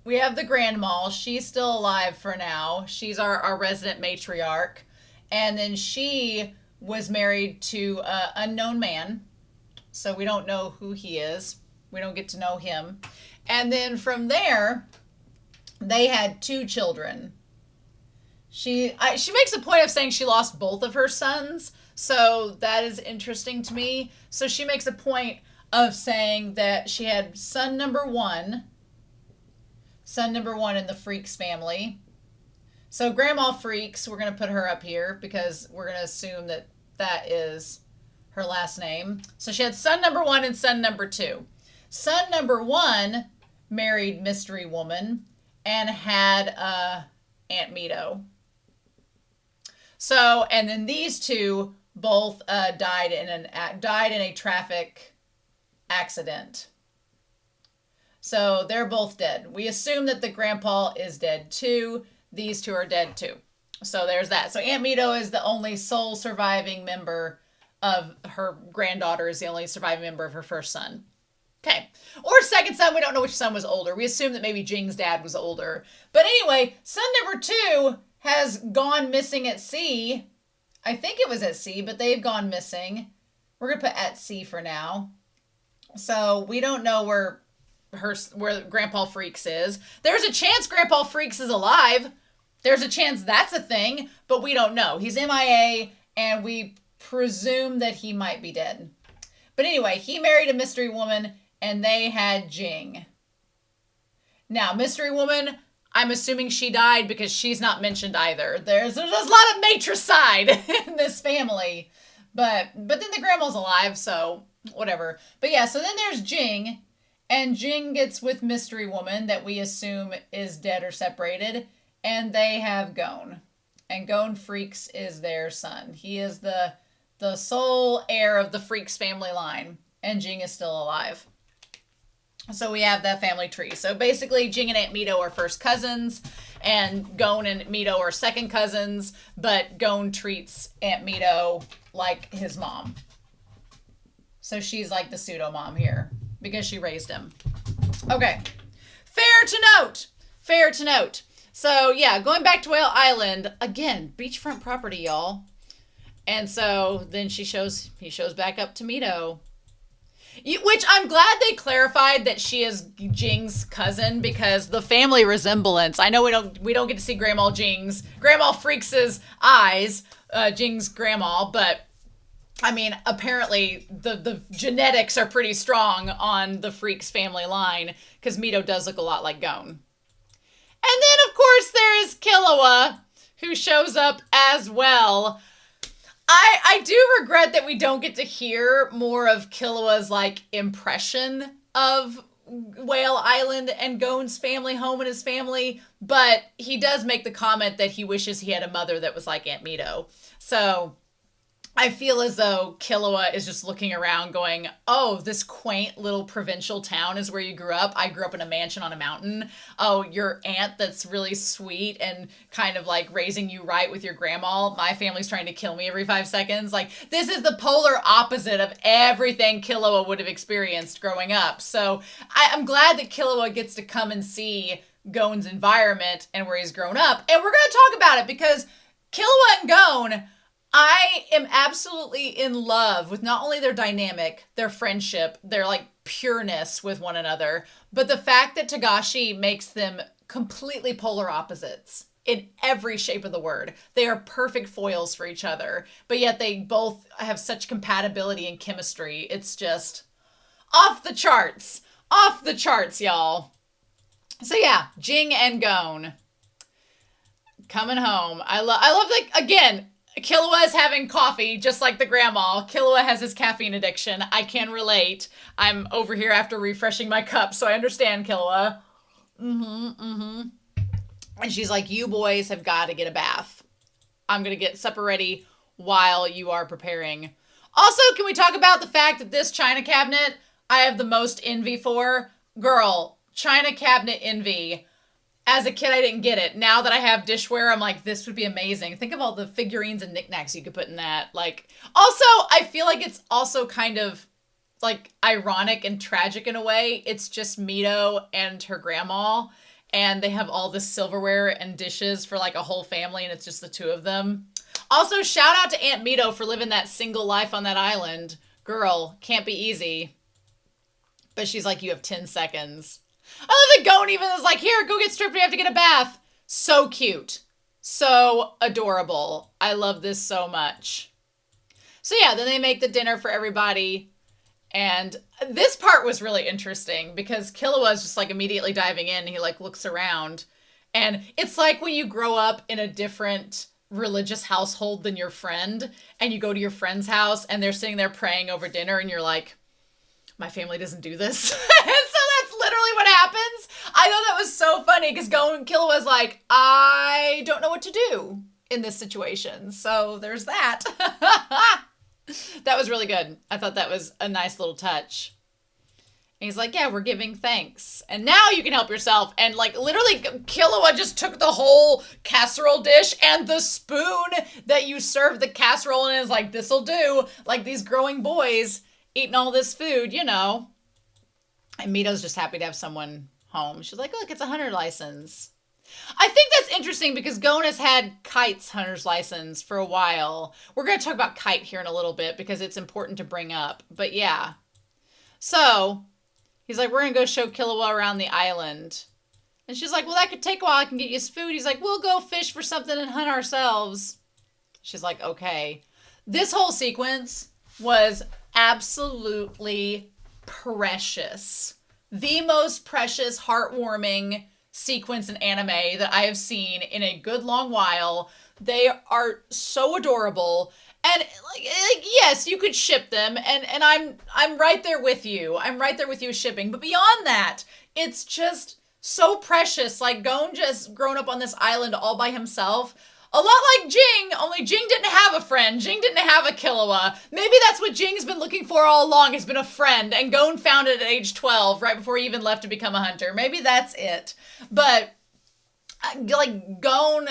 we have the grandma. She's still alive for now. She's our resident matriarch. And then she was married to an unknown man. So we don't know who he is. We don't get to know him. And then from there, they had 2 children. She makes a point of saying she lost both of her sons, so that is interesting to me. So she makes a point of saying that she had son number one in the Freaks family. So Grandma Freaks, we're going to put her up here because we're going to assume that that is her last name. So she had son number 1 and son number 2. Son number 1 married Mystery Woman and had Aunt Mito. So, and then these 2 both died in a traffic accident. So they're both dead. We assume that the grandpa is dead too. These two are dead too. So there's that. So Aunt Mito is the only sole surviving member of her granddaughter, is the only surviving member of her first son. Okay. Or second son. We don't know which son was older. We assume that maybe Jing's dad was older. But anyway, son number 2 has gone missing at sea. I think it was at sea, but they've gone missing. We're going to put at sea for now. So we don't know where Grandpa Freaks is. There's a chance Grandpa Freaks is alive. There's a chance that's a thing, but we don't know. He's MIA, and we presume that he might be dead. But anyway, he married a mystery woman, and they had Jing. Now, mystery woman, I'm assuming she died because she's not mentioned either. There's a lot of matricide in this family. But then the grandma's alive, so whatever. But yeah, so then there's Jing, and Jing gets with mystery woman that we assume is dead or separated, and they have Gon. And Gon Freaks is their son. He is the sole heir of the Freaks family line, and Jing is still alive. So we have that family tree. So basically, Jing and Aunt Mito are first cousins, and Gon and Mito are second cousins, but Gon treats Aunt Mito like his mom. So she's like the pseudo mom here because she raised him. Okay. Fair to note. So yeah, going back to Whale Island, again, beachfront property, y'all. And so then he shows back up to Mito. Which I'm glad they clarified that she is Jing's cousin, because the family resemblance. I know we don't get to see Grandma Freaks' eyes, Jing's grandma, but I mean, apparently the genetics are pretty strong on the Freaks family line, because Mito does look a lot like Gon. And then of course there is Killua, who shows up as well. I do regret that we don't get to hear more of Killua's like impression of Whale Island and Gon's family home and his family, but he does make the comment that he wishes he had a mother that was like Aunt Mito. So I feel as though Killua is just looking around going, oh, this quaint little provincial town is where you grew up. I grew up in a mansion on a mountain. Oh, your aunt that's really sweet and kind of like raising you right with your grandma. My family's trying to kill me every 5 seconds. Like, this is the polar opposite of everything Killua would have experienced growing up. So I'm glad that Killua gets to come and see Gon's environment and where he's grown up. And we're going to talk about it because Killua and Gon, I am absolutely in love with not only their dynamic, their friendship, their like pureness with one another, but the fact that Togashi makes them completely polar opposites in every shape of the word. They are perfect foils for each other, but yet they both have such compatibility and chemistry. It's just off the charts, y'all. So yeah, Jing and Gon coming home. I love like, again, Killua is having coffee just like the grandma. Killua has his caffeine addiction. I can relate. I'm over here after refreshing my cup, so I understand, Killua. And she's like, you boys have got to get a bath. I'm going to get supper ready while you are preparing. Also, can we talk about the fact that this china cabinet I have the most envy for? Girl, china cabinet envy. As a kid, I didn't get it. Now that I have dishware, I'm like, this would be amazing. Think of all the figurines and knickknacks you could put in that. Like, also, I feel like it's also kind of like ironic and tragic in a way. It's just Mito and her grandma, and they have all this silverware and dishes for like a whole family, and it's just the two of them. Also, shout out to Aunt Mito for living that single life on that island. Girl, can't be easy. But she's like, you have 10 seconds. I love that Gon even is like, here, go get stripped, we have to get a bath. So cute. So adorable. I love this so much. So yeah, then they make the dinner for everybody. And this part was really interesting because Killua is just like immediately diving in. He like looks around. And it's like when you grow up in a different religious household than your friend, and you go to your friend's house and they're sitting there praying over dinner, and you're like, my family doesn't do this. And so that's literally what happens. I thought that was so funny because Killua was like, I don't know what to do in this situation. So there's that. That was really good. I thought that was a nice little touch. And he's like, yeah, we're giving thanks. And now you can help yourself. And like literally Killua just took the whole casserole dish and the spoon that you served the casserole in and is like, this'll do. Like these growing boys eating all this food, you know. And Mito's just happy to have someone home. She's like, look, it's a hunter license. I think that's interesting because Gon has had Kite's hunter's license for a while. We're going to talk about Kite here in a little bit because it's important to bring up. But yeah. So he's like, we're going to go show Killua around the island. And she's like, well, that could take a while. I can get you food. He's like, we'll go fish for something and hunt ourselves. She's like, okay. This whole sequence was absolutely precious. The most precious, heartwarming sequence in anime that I have seen in a good long while. They are so adorable. And like yes, you could ship them, and I'm right there with you. I'm right there with you shipping. But beyond that, it's just so precious. Like Gon just grown up on this island all by himself. A lot like Jing, only Jing didn't have a friend. Jing didn't have a Killua. Maybe that's what Jing's been looking for all along, has been a friend. And Gon found it at age 12, right before he even left to become a hunter. Maybe that's it. But like Gon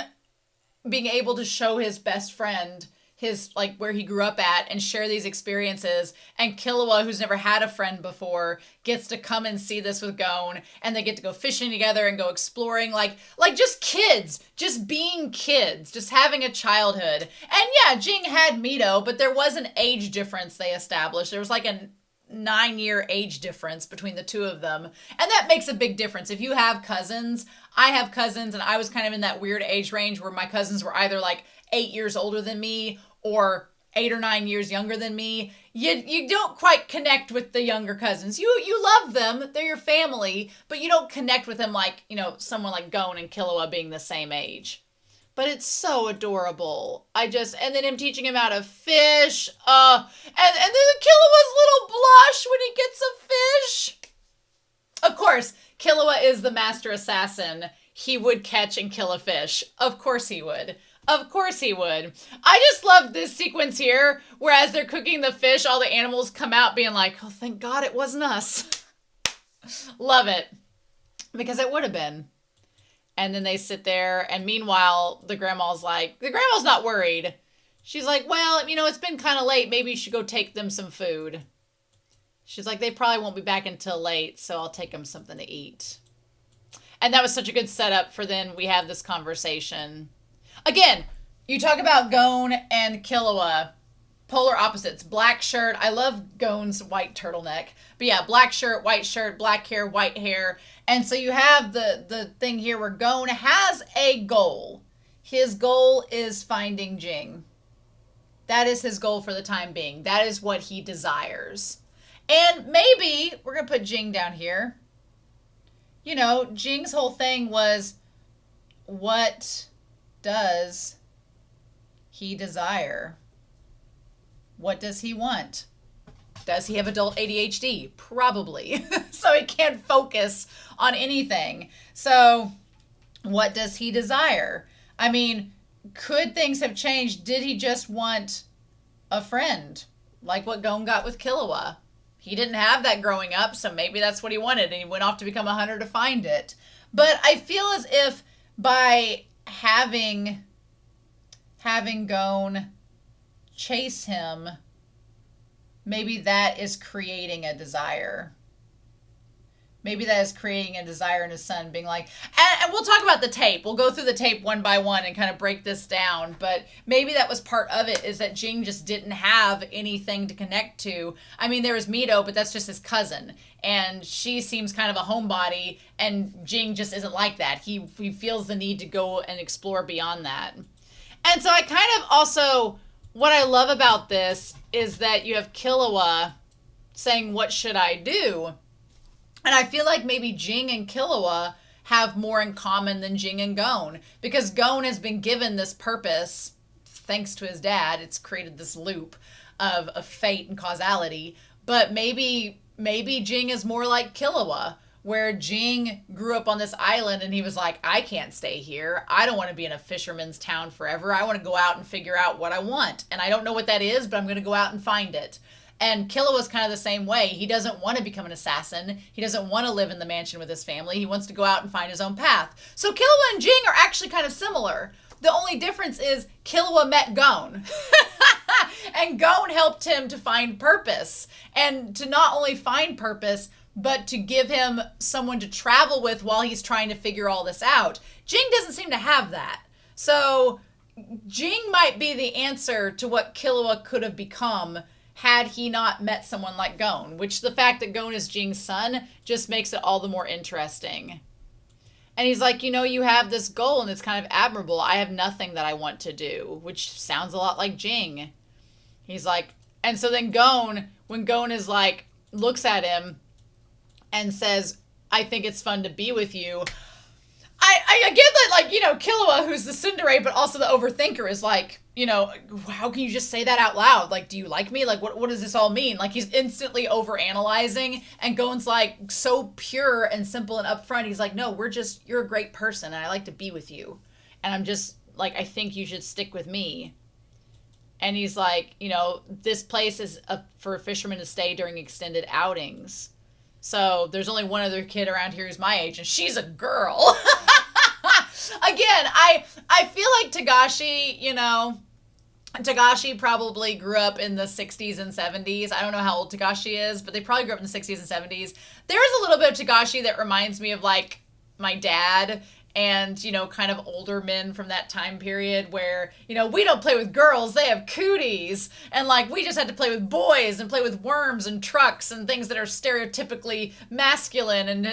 being able to show his best friend his like where he grew up at and share these experiences, and Killua, who's never had a friend before, gets to come and see this with Gon, and they get to go fishing together and go exploring like just kids, just being kids, just having a childhood. And yeah, Jing had Mito, but there was an age difference they established. There was like a 9-year age difference between the two of them, and that makes a big difference. If you have cousins, I have cousins, and I was kind of in that weird age range where my cousins were either like 8 years older than me or 8 or 9 years younger than me. You don't quite connect with the younger cousins. You love them, they're your family, but you don't connect with them like, you know, someone like Gon and Killua being the same age. But it's so adorable. And then him teaching him how to fish. And then Killua's little blush when he gets a fish. Of course, Killua is the master assassin. He would catch and kill a fish. Of course he would. Of course he would. I just love this sequence here, where as they're cooking the fish, all the animals come out being like, oh, thank God it wasn't us. Love it. Because it would have been. And then they sit there, and meanwhile, the grandma's not worried. She's like, well, you know, it's been kind of late. Maybe you should go take them some food. She's like, they probably won't be back until late, so I'll take them something to eat. And that was such a good setup for then we have this conversation. Again, you talk about Gon and Killua, polar opposites. Black shirt. I love Gon's white turtleneck. But yeah, black shirt, black hair, white hair. And so you have the thing here where Gon has a goal. His goal is finding Jing. That is his goal for the time being. That is what he desires. And maybe, we're going to put Jing down here. You know, Jing's whole thing was, what does he desire? What does he want? Does he have adult ADHD? Probably. So he can't focus on anything. So what does he desire? I mean, could things have changed? Did he just want a friend? Like what Gon got with Killua. He didn't have that growing up, so maybe that's what he wanted, and he went off to become a hunter to find it. But I feel as if by having Gon chase him, maybe that is creating a desire. Maybe that is creating a desire in his son, being like, and we'll talk about the tape. We'll go through the tape one by one and kind of break this down. But maybe that was part of it, is that Jing just didn't have anything to connect to. I mean, there was Mito, but that's just his cousin. And she seems kind of a homebody, and Jing just isn't like that. He feels the need to go and explore beyond that. And so I kind of also, what I love about this is that you have Killua saying, what should I do? And I feel like maybe Jing and Killua have more in common than Jing and Gon, because Gon has been given this purpose thanks to his dad. It's created this loop of fate and causality. But maybe Jing is more like Killua, where Jing grew up on this island and he was like, I can't stay here. I don't want to be in a fisherman's town forever. I want to go out and figure out what I want. And I don't know what that is, but I'm going to go out and find it. And Killua's kind of the same way. He doesn't want to become an assassin. He doesn't want to live in the mansion with his family. He wants to go out and find his own path. So Killua and Jing are actually kind of similar. The only difference is Killua met Gon. And Gon helped him to find purpose. And to not only find purpose, but to give him someone to travel with while he's trying to figure all this out. Jing doesn't seem to have that. So Jing might be the answer to what Killua could have become had he not met someone like Gon, which the fact that Gon is Jing's son just makes it all the more interesting. And he's like, you have this goal and it's kind of admirable. I have nothing that I want to do, which sounds a lot like Jing. He's like, and so then Gon, when Gon is like, looks at him and says, I think it's fun to be with you. I get that, like, Killua, who's the tsundere, but also the overthinker, is like, how can you just say that out loud? Like, do you like me? Like, what does this all mean? Like, he's instantly overanalyzing, and Gon's like so pure and simple and upfront. He's like, no, you're a great person, and I like to be with you. And I'm just like, I think you should stick with me. And he's like, this place is for fishermen to stay during extended outings. So there's only one other kid around here who's my age, and she's a girl. Again, I feel like Togashi probably grew up in the 60s and 70s. I don't know how old Togashi is, but they probably grew up in the 60s and 70s. There's a little bit of Togashi that reminds me of, like, my dad and, kind of older men from that time period where, we don't play with girls, they have cooties. And, like, we just had to play with boys and play with worms and trucks and things that are stereotypically masculine and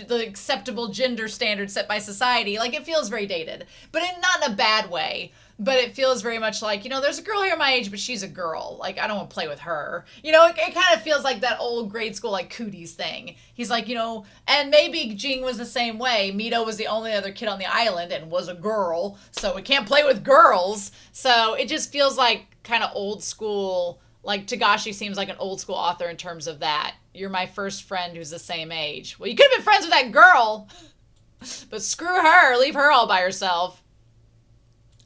the acceptable gender standards set by society. Like, it feels very dated, but not in a bad way. But it feels very much like, there's a girl here my age, but she's a girl. Like, I don't want to play with her. It kind of feels like that old grade school, like, cooties thing. He's like, and maybe Jing was the same way. Mito was the only other kid on the island and was a girl, so we can't play with girls. So it just feels like kind of old school. Like, Togashi seems like an old school author in terms of that. You're my first friend who's the same age. Well, you could have been friends with that girl, but screw her. Leave her all by herself.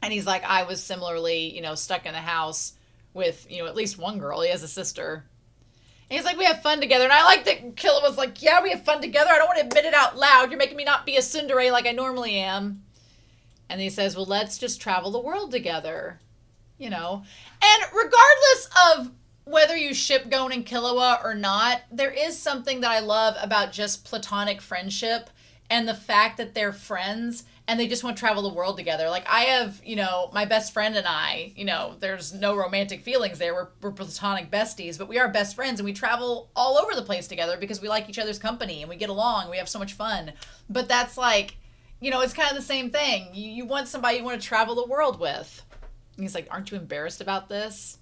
And he's like, I was similarly, stuck in the house with, at least one girl. He has a sister. And he's like, we have fun together. And I like that Killua was like, yeah, we have fun together. I don't want to admit it out loud. You're making me not be a tsundere like I normally am. And he says, well, let's just travel the world together. And regardless of whether you ship Gon and Killua or not, there is something that I love about just platonic friendship and the fact that they're friends and they just want to travel the world together. Like, I have, my best friend and I, there's no romantic feelings there. We're platonic besties, but we are best friends and we travel all over the place together because we like each other's company and we get along and we have so much fun. But that's like, it's kind of the same thing. You want somebody you want to travel the world with. And he's like, aren't you embarrassed about this?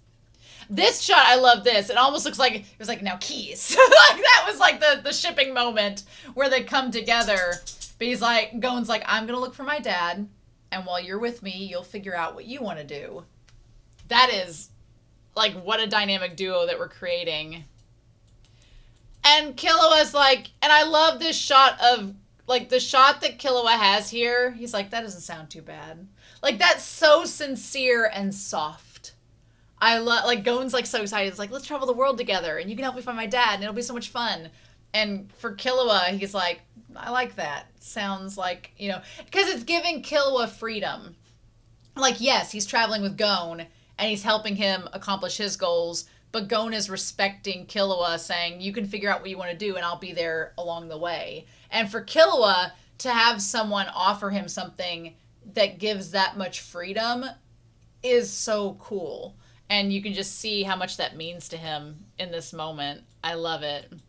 This shot, I love this. It almost looks like, it was like, now keys. Like, that was like the shipping moment where they come together. But he's like, Gon's like, I'm going to look for my dad. And while you're with me, you'll figure out what you want to do. That is, like, what a dynamic duo that we're creating. And Killua's like, and I love this shot of, like, the shot that Killua has here. He's like, that doesn't sound too bad. Like, that's so sincere and soft. I love, like, Gon's, like, so excited. It's like, let's travel the world together, and you can help me find my dad, and it'll be so much fun. And for Killua, he's like, I like that. Sounds like, because it's giving Killua freedom. Like, yes, he's traveling with Gon, and he's helping him accomplish his goals, but Gon is respecting Killua, saying, you can figure out what you want to do, and I'll be there along the way. And for Killua to have someone offer him something that gives that much freedom is so cool. And you can just see how much that means to him in this moment. I love it. And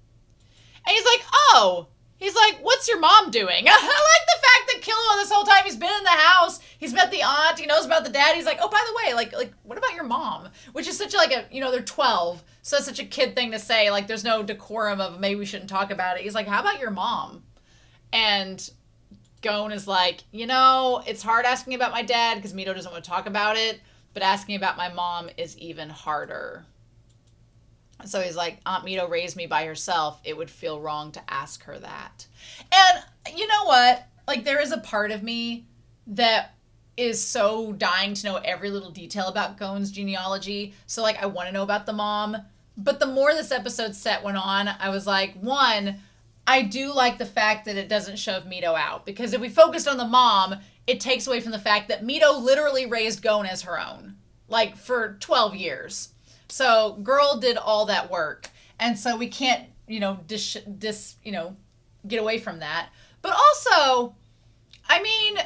he's like, oh, he's like, what's your mom doing? I like the fact that Killua this whole time, he's been in the house, he's met the aunt, he knows about the dad. He's like, oh, by the way, like, what about your mom? Which is such like a, they're 12. So it's such a kid thing to say. Like, there's no decorum of maybe we shouldn't talk about it. He's like, how about your mom? And Gon is like, it's hard asking about my dad because Mito doesn't want to talk about it. But asking about my mom is even harder. So he's like, Aunt Mito raised me by herself. It would feel wrong to ask her that. And you know what? Like, there is a part of me that is so dying to know every little detail about Gon's genealogy. So, like, I want to know about the mom. But the more this episode set went on, I was like, one, I do like the fact that it doesn't shove Mito out. Because if we focused on the mom, it takes away from the fact that Mito literally raised Gon as her own. Like, for 12 years. So, girl did all that work. And so we can't, get away from that. But also, I mean,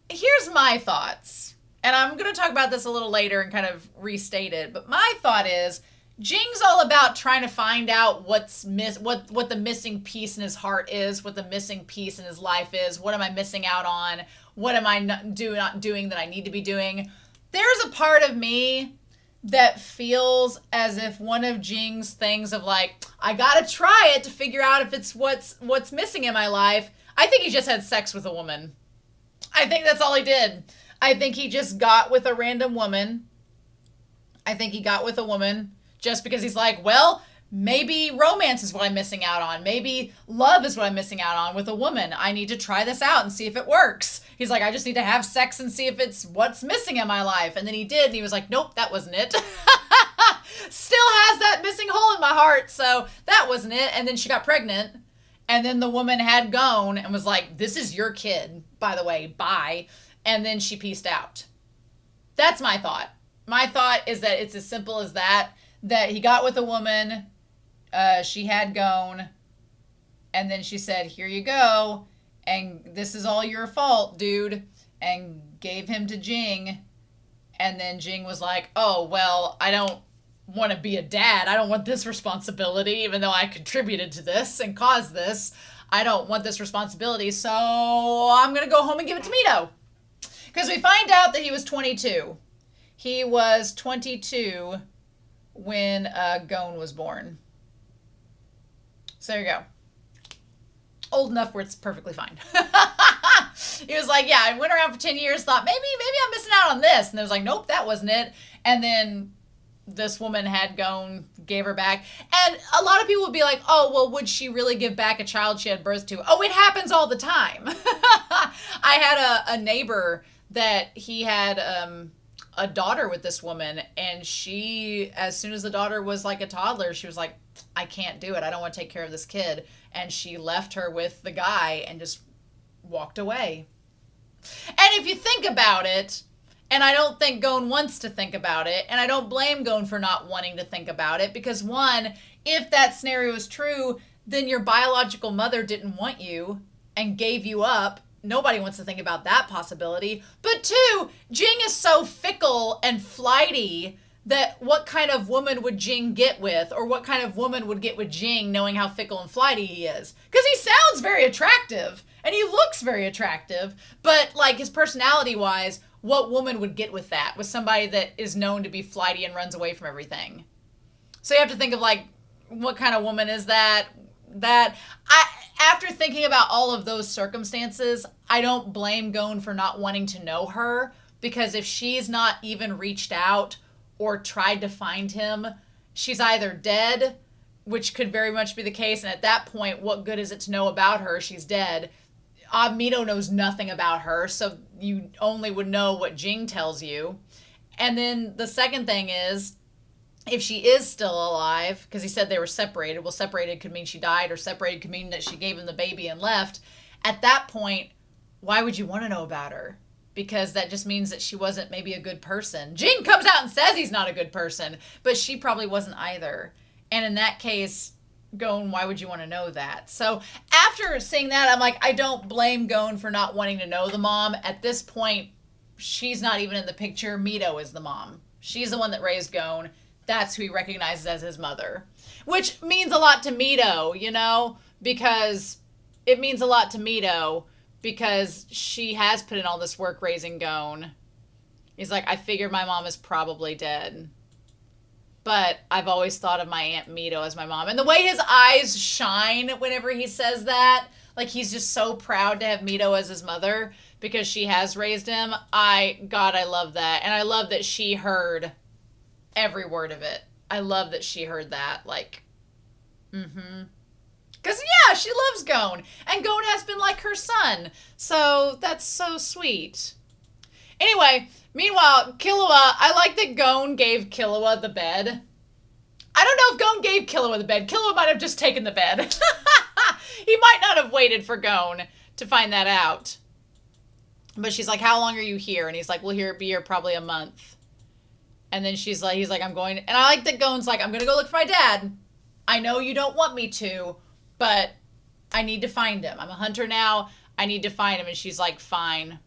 here's my thoughts. And I'm going to talk about this a little later and kind of restate it. But my thought is, Jing's all about trying to find out what the missing piece in his heart is, what the missing piece in his life is. What am I missing out on? What am I not doing that I need to be doing? There's a part of me that feels as if one of Jing's things of like, I gotta try it to figure out if it's what's missing in my life. I think he just had sex with a woman. I think that's all he did. I think he just got with a random woman. I think he got with a woman just because he's like, well, maybe romance is what I'm missing out on. Maybe love is what I'm missing out on with a woman. I need to try this out and see if it works. He's like, I just need to have sex and see if it's what's missing in my life. And then he did, and he was like, nope, that wasn't it. Still has that missing hole in my heart, so that wasn't it. And then she got pregnant, and then the woman had Gon and was like, this is your kid, by the way, bye. And then she pieced out. That's my thought. My thought is that it's as simple as that he got with a woman, she had Gon, and then she said, here you go, and this is all your fault, dude, and gave him to Jing. And then Jing was like, oh, well, I don't want to be a dad. I don't want this responsibility, even though I contributed to this and caused this. I don't want this responsibility, so I'm going to go home and give it to Mito. Because we find out that he was 22. He was 22 when Gon was born. So there you go. Old enough where it's perfectly fine. He was like, yeah, I went around for 10 years, thought, maybe I'm missing out on this. And it was like, nope, that wasn't it. And then this woman had Gon, gave her back. And a lot of people would be like, oh, well, would she really give back a child she had birth to? Oh, it happens all the time. I had a neighbor that he had a daughter with this woman, and she, as soon as the daughter was like a toddler, she was like, I can't do it. I don't want to take care of this kid. And she left her with the guy and just walked away. And if you think about it, and I don't think Gon wants to think about it, and I don't blame Gon for not wanting to think about it, because one, if that scenario is true, then your biological mother didn't want you and gave you up. Nobody wants to think about that possibility. But two, Jing is so fickle and flighty that what kind of woman would Jing get with, or what kind of woman would get with Jing knowing how fickle and flighty he is? Because he sounds very attractive, and he looks very attractive, but like his personality-wise, what woman would get with that? With somebody that is known to be flighty and runs away from everything. So you have to think of like, what kind of woman is that? After thinking about all of those circumstances, I don't blame Gon for not wanting to know her, because if she's not even reached out or tried to find him, she's either dead, which could very much be the case, and at that point, what good is it to know about her? She's dead. Aunt Mito knows nothing about her, so you only would know what Jing tells you. And then the second thing is, if she is still alive, because he said they were separated. Well, separated could mean she died, or separated could mean that she gave him the baby and left. At that point, why would you want to know about her? Because that just means that she wasn't maybe a good person. Jing comes out and says he's not a good person, but she probably wasn't either. And in that case, Gon, why would you want to know that? So after seeing that, I'm like, I don't blame Gon for not wanting to know the mom. At this point, she's not even in the picture. Mito is the mom. She's the one that raised Gon. That's who he recognizes as his mother. Which means a lot to Mito, because it means a lot to Mito because she has put in all this work raising Gon. He's like, I figured my mom is probably dead. But I've always thought of my Aunt Mito as my mom. And the way his eyes shine whenever he says that, like he's just so proud to have Mito as his mother because she has raised him. I love that. And I love that she heard every word of it. I love that she heard that. Like, Because, yeah, she loves Gon. And Gon has been like her son. So that's so sweet. Anyway, meanwhile, Killua, I like that Gon gave Killua the bed. I don't know if Gon gave Killua the bed. Killua might have just taken the bed. He might not have waited for Gon to find that out. But she's like, how long are you here? And he's like, we'll be here probably a month. And then he's like, I'm going. And I like that Gon's like, I'm going to go look for my dad. I know you don't want me to, but I need to find him. I'm a hunter now. I need to find him. And she's like, fine.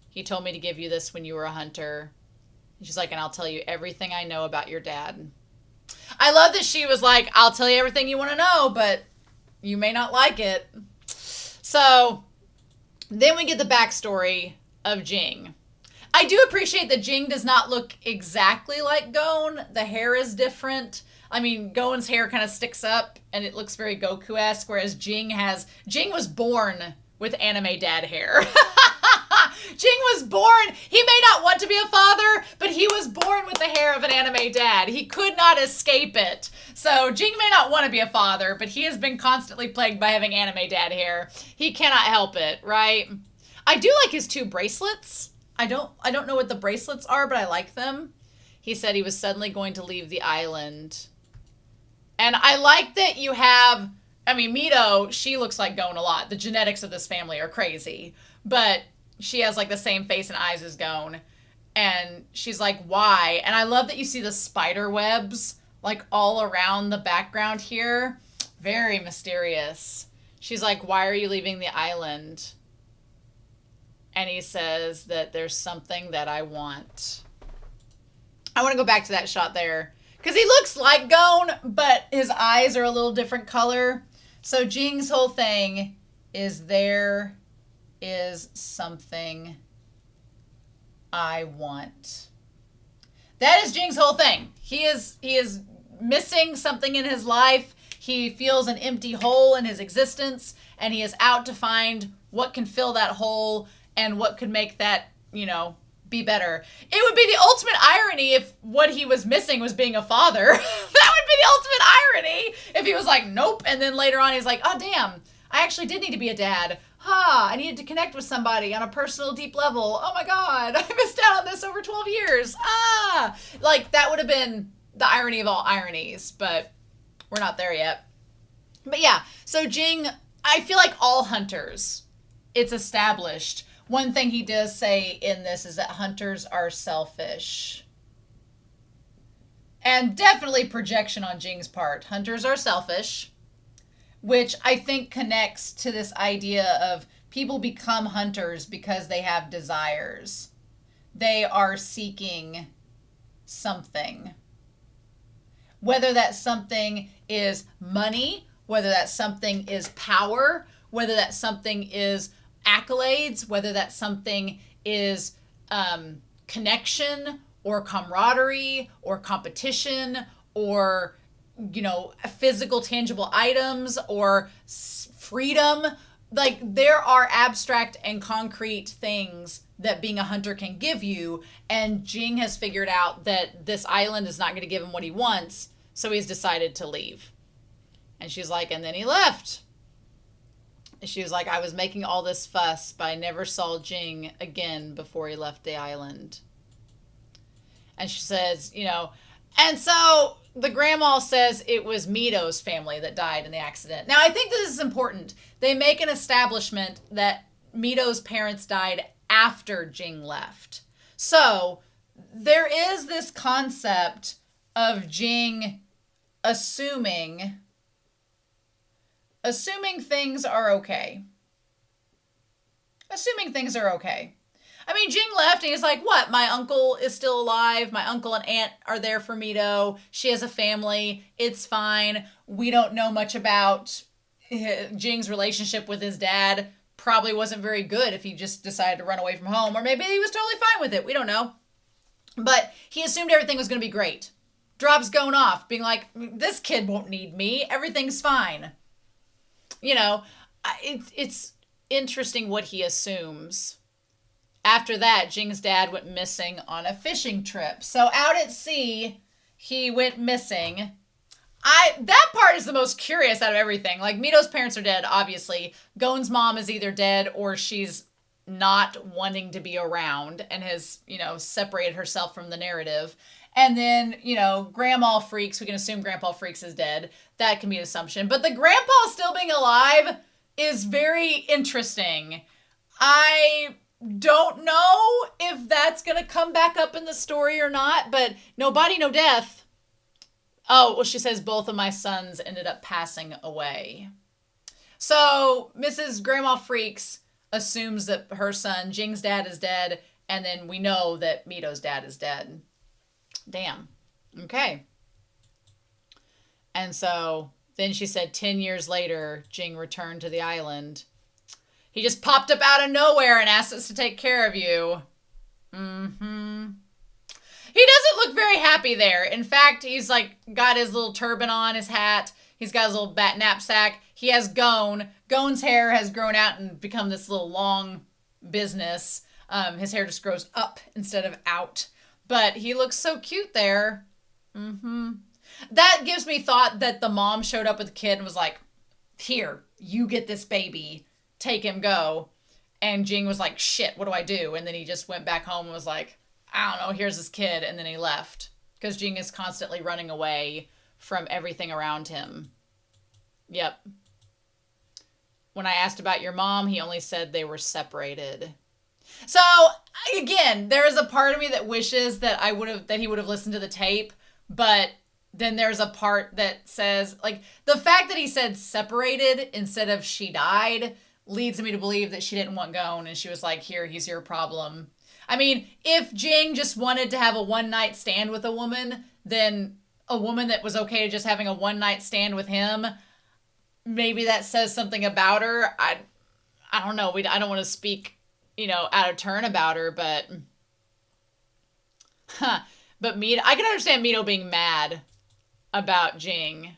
He told me to give you this when you were a hunter. And she's like, and I'll tell you everything I know about your dad. I love that she was like, I'll tell you everything you want to know, but you may not like it. So then we get the backstory of Jing. I do appreciate that Jing does not look exactly like Gon. The hair is different. I mean, Gon's hair kind of sticks up and it looks very Goku-esque, whereas Jing was born with anime dad hair. Jing was born, he may not want to be a father, but he was born with the hair of an anime dad. He could not escape it. So Jing may not want to be a father, but he has been constantly plagued by having anime dad hair. He cannot help it, right? I do like his 2 bracelets. I don't know what the bracelets are, but I like them. He said he was suddenly going to leave the island. And I like that you have, I mean, Mito, she looks like Gon a lot. The genetics of this family are crazy. But she has like the same face and eyes as Gon. And she's like, why? And I love that you see the spider webs like all around the background here. Very mysterious. She's like, why are you leaving the island? And he says that there's something that I want. I want to go back to that shot there. Because he looks like Gon, but his eyes are a little different color. So Jing's whole thing is there is something I want. That is Jing's whole thing. He is missing something in his life. He feels an empty hole in his existence, and he is out to find what can fill that hole and what could make that, be better. It would be the ultimate irony if what he was missing was being a father. That would be the ultimate irony if he was like, nope. And then later on he's like, oh, damn, I actually did need to be a dad. I needed to connect with somebody on a personal, deep level. Oh my God, I missed out on this over 12 years. Like that would have been the irony of all ironies, but we're not there yet. But yeah, so Jing, I feel like all hunters, it's established. One thing he does say in this is that hunters are selfish. And definitely projection on Jing's part. Hunters are selfish, which I think connects to this idea of people become hunters because they have desires. They are seeking something. Whether that something is money, whether that something is power, whether that something is accolades, whether that something is connection or camaraderie or competition or, physical tangible items or freedom. Like there are abstract and concrete things that being a hunter can give you. And Jing has figured out that this island is not going to give him what he wants. So he's decided to leave. And she's like, and then he left. She was like, I was making all this fuss, but I never saw Jing again before he left the island. And she says, and so the grandma says it was Mito's family that died in the accident. Now, I think this is important. They make an establishment that Mito's parents died after Jing left. So there is this concept of Jing assuming things are okay. Assuming things are okay. I mean, Jing left and he's like, what? My uncle is still alive. My uncle and aunt are there for Mito. She has a family. It's fine. We don't know much about Jing's relationship with his dad. Probably wasn't very good if he just decided to run away from home. Or maybe he was totally fine with it. We don't know. But he assumed everything was going to be great. Drops going off, being like, this kid won't need me. Everything's fine. It's interesting what he assumes. After that, Jing's dad went missing on a fishing trip. So out at sea, he went missing. That part is the most curious out of everything. Like, Mito's parents are dead, obviously. Gon's mom is either dead or she's not wanting to be around and has, separated herself from the narrative. And then, Grandma Freaks, we can assume Grandpa Freaks is dead. That can be an assumption. But the grandpa still being alive is very interesting. I don't know if that's going to come back up in the story or not, but no body, no death. Oh, well, she says both of my sons ended up passing away. So Mrs. Grandma Freaks assumes that her son, Jing's dad, is dead, and then we know that Mito's dad is dead. Damn. Okay. And so then she said 10 years later, Jing returned to the island. He just popped up out of nowhere and asked us to take care of you. Mm-hmm. He doesn't look very happy there. In fact, he's like got his little turban on, his hat. He's got his little bat knapsack. He has Gon. Gon's hair has grown out and become this little long business. His hair just grows up instead of out. But he looks so cute there. Mm-hmm. That gives me thought that the mom showed up with the kid and was like, here, you get this baby. Take him, go. And Jing was like, shit, what do I do? And then he just went back home and was like, I don't know, here's this kid. And then he left. Because Jing is constantly running away from everything around him. Yep. When I asked about your mom, he only said they were separated. So, again, there is a part of me that wishes that he would have listened to the tape, but then there's a part that says, like, the fact that he said separated instead of she died leads me to believe that she didn't want Gon, and she was like, here, he's your problem. I mean, if Jing just wanted to have a one-night stand with a woman, then a woman that was okay to just having a one-night stand with him, maybe that says something about her. I don't know. I don't want to speak, out of turn about her, but Mito, I can understand Mito being mad about Jing.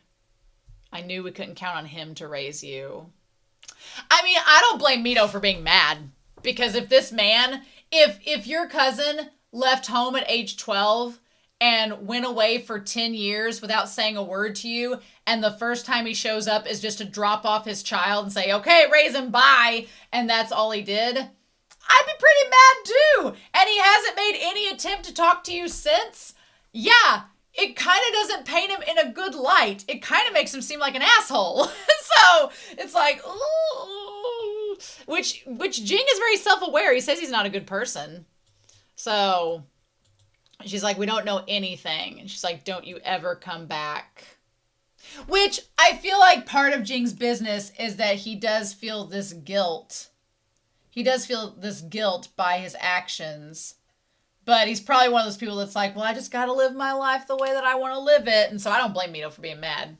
I knew we couldn't count on him to raise you. I mean, I don't blame Mito for being mad, because if this man, if your cousin left home at age 12 and went away for 10 years without saying a word to you, and the first time he shows up is just to drop off his child and say, okay, raise him, bye, and that's all he did, I'd be pretty mad too. And he hasn't made any attempt to talk to you since. Yeah, it kind of doesn't paint him in a good light. It kind of makes him seem like an asshole. So it's like, ooh, which Jing is very self-aware. He says he's not a good person. So she's like, we don't know anything. And she's like, don't you ever come back. Which I feel like part of Jing's business is that he does feel this guilt. He does feel this guilt by his actions. But he's probably one of those people that's like, well, I just got to live my life the way that I want to live it. And so I don't blame Mito for being mad.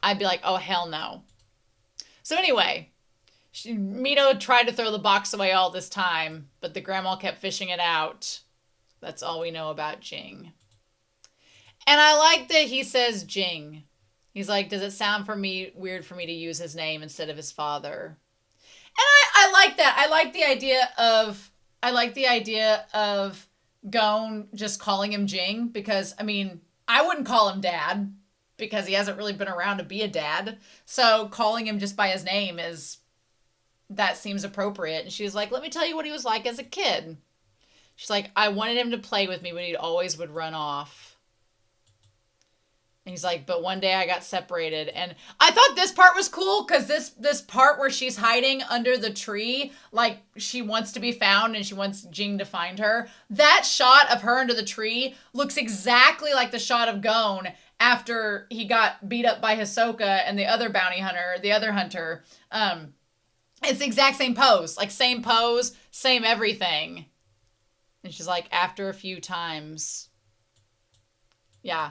I'd be like, oh, hell no. So anyway, Mito tried to throw the box away all this time, but the grandma kept fishing it out. That's all we know about Jing. And I like that he says Jing. He's like, does it sound weird for me to use his name instead of his father? And I like that. I like the idea of Gon just calling him Jing, because, I mean, I wouldn't call him Dad because he hasn't really been around to be a dad. So calling him just by his name that seems appropriate. And she's like, let me tell you what he was like as a kid. She's like, I wanted him to play with me, but he always would run off. And he's like, but one day I got separated. And I thought this part was cool, because this part where she's hiding under the tree, like she wants to be found and she wants Jing to find her. That shot of her under the tree looks exactly like the shot of Gon after he got beat up by Hisoka and the other hunter. It's the exact same pose, same everything. And she's like, after a few times. Yeah.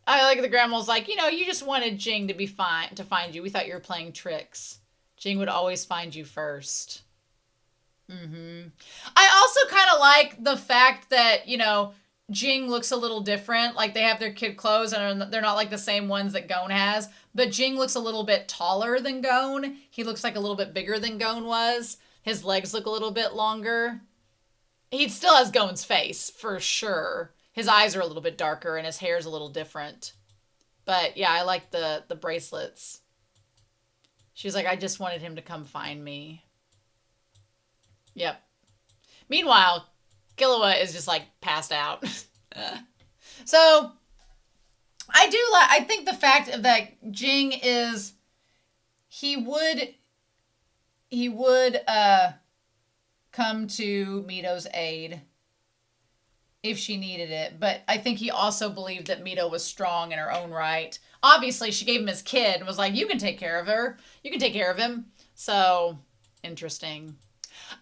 I like the grandma's like, you just wanted Jing to find you. We thought you were playing tricks. Jing would always find you first. Mm-hmm. I also kind of like the fact that, Jing looks a little different. Like, they have their kid clothes and they're not like the same ones that Gon has. But Jing looks a little bit taller than Gon. He looks like a little bit bigger than Gon was. His legs look a little bit longer. He still has Gon's face, for sure. His eyes are a little bit darker and his hair's a little different. But yeah, I like the bracelets. She's like, I just wanted him to come find me. Yep. Meanwhile, Killua is just like passed out. So I think the fact of that Jing is he would come to Mito's aid if she needed it, but I think he also believed that Mito was strong in her own right. Obviously, she gave him his kid and was like, "You can take care of her. You can take care of him." So, interesting.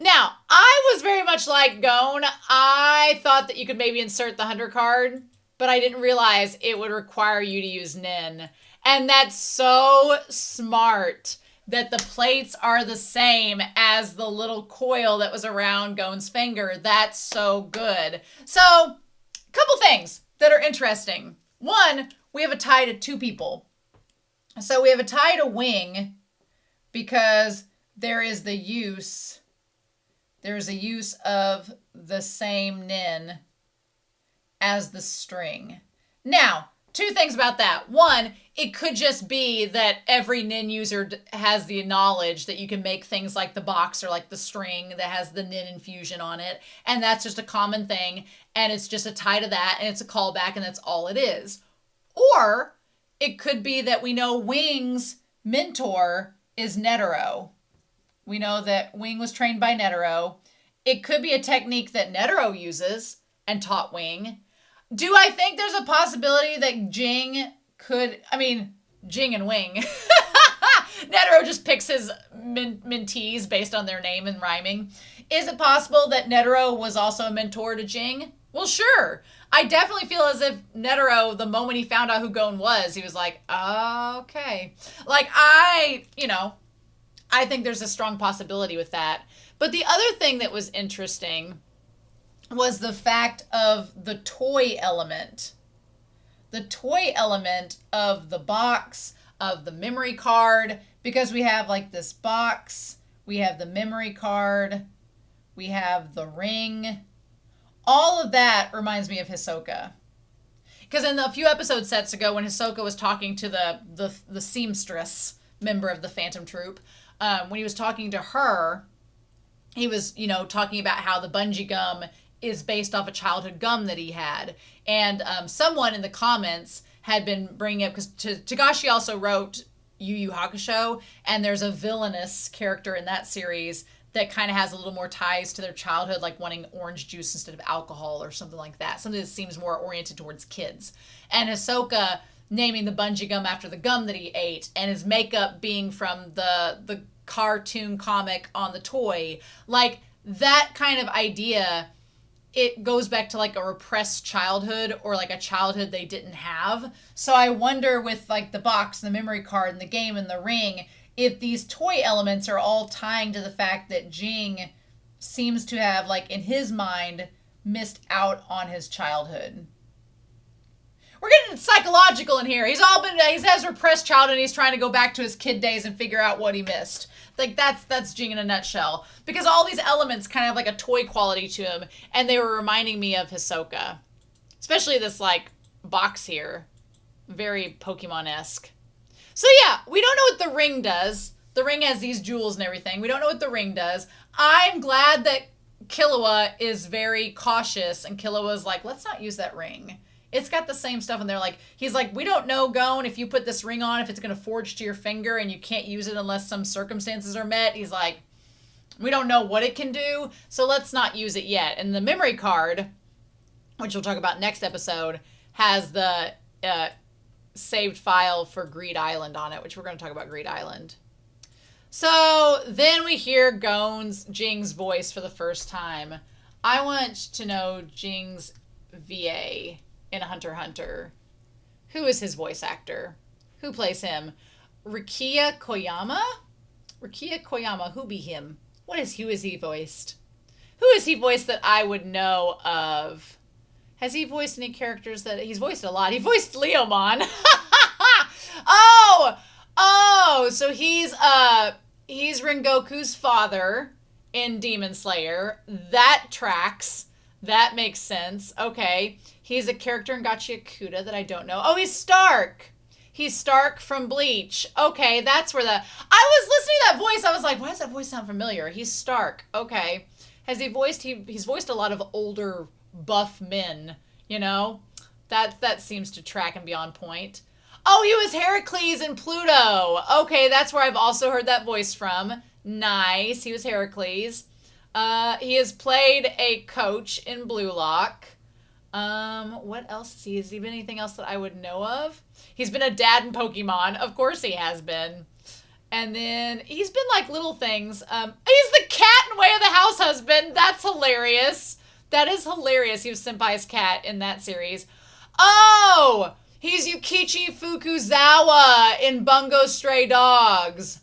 Now, I was very much like Gon. I thought that you could maybe insert the hunter card, but I didn't realize it would require you to use Nin. And that's so smart that the plates are the same as the little coil that was around Gon's finger. That's so good. So, a couple things that are interesting. One, we have a tie to two people. So we have a tie to Wing because there's a use of the same Nin as the string. Now, two things about that. One, it could just be that every Nin user has the knowledge that you can make things like the box or like the string that has the Nin infusion on it. And that's just a common thing. And it's just a tie to that. And it's a callback. And that's all it is. Or it could be that we know Wing's mentor is Netero. We know that Wing was trained by Netero. It could be a technique that Netero uses and taught Wing. Do I think there's a possibility that Jing and Wing. Netero just picks his mentees based on their name and rhyming. Is it possible that Netero was also a mentor to Jing? Well, sure. I definitely feel as if Netero, the moment he found out who Gon was, he was like, okay. Like, I think there's a strong possibility with that. But the other thing that was interesting was the fact of the toy element. The toy element of the box, of the memory card, because we have like this box, we have the memory card, we have the ring. All of that reminds me of Hisoka. Because in a few episode sets ago, when Hisoka was talking to the seamstress member of the Phantom Troop, when he was talking to her, he was, talking about how the bungee gum is based off a childhood gum that he had. And someone in the comments had been bringing up, because Tagashi also wrote Yu Yu Hakusho, and there's a villainous character in that series that kind of has a little more ties to their childhood, like wanting orange juice instead of alcohol or something like that. Something that seems more oriented towards kids. And Hisoka naming the bungee gum after the gum that he ate, and his makeup being from the cartoon comic on the toy. Like, that kind of idea, it goes back to like a repressed childhood or like a childhood they didn't have. So I wonder with like the box and the memory card and the game and the ring, if these toy elements are all tying to the fact that Jing seems to have, like, in his mind, missed out on his childhood. We're getting psychological in here. He has repressed childhood and he's trying to go back to his kid days and figure out what he missed. Like, that's Jing in a nutshell. Because all these elements kind of have like a toy quality to him, and they were reminding me of Hisoka. Especially this, like, box here. Very Pokemon-esque. So yeah, we don't know what the ring does. The ring has these jewels and everything. We don't know what the ring does. I'm glad that Killua is very cautious, and Killua's like, let's not use that ring. It's got the same stuff in there. Like, he's like, we don't know, Gon, if you put this ring on, if it's going to forge to your finger and you can't use it unless some circumstances are met. He's like, we don't know what it can do, so let's not use it yet. And the memory card, which we'll talk about next episode, has the saved file for Greed Island on it, which we're going to talk about Greed Island. So then we hear Jing's voice for the first time. I want to know Jing's VA in Hunter x Hunter. Who is his voice actor? Who plays him? Rikiya Koyama? Rikiya Koyama, who be him? Who is he voiced? Who is he voiced that I would know of? Has he voiced any characters that... He's voiced a lot. He voiced Leomon. So he's Rengoku's father in Demon Slayer. That tracks. That makes sense. Okay. He's a character in Gachiakuta that I don't know. Oh, he's Stark. He's Stark from Bleach. Okay, that's where I was listening to that voice. I was like, why does that voice sound familiar? He's Stark. Okay. Has he voiced, he's voiced a lot of older buff men, you know? That seems to track and be on point. Oh, he was Heracles in Pluto. Okay, that's where I've also heard that voice from. Nice. He was Heracles. He has played a coach in Blue Lock. What else is he? Has he been anything else that I would know of? He's been a dad in Pokemon. Of course he has been. And then he's been like little things. He's the cat in Way of the House Husband. That's hilarious. That is hilarious. He was Senpai's cat in that series. Oh, he's Yukichi Fukuzawa in Bungo Stray Dogs.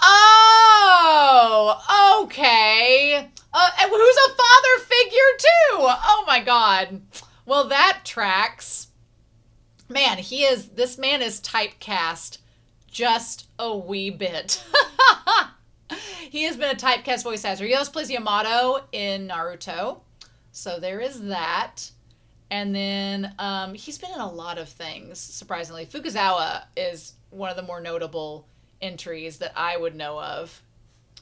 Oh, okay. Who's a father figure too? Oh my God. Well, that tracks. Man, this man is typecast just a wee bit. He has been a typecast voice actor. He also plays Yamato in Naruto. So there is that. And then he's been in a lot of things, surprisingly. Fukuzawa is one of the more notable entries that I would know of.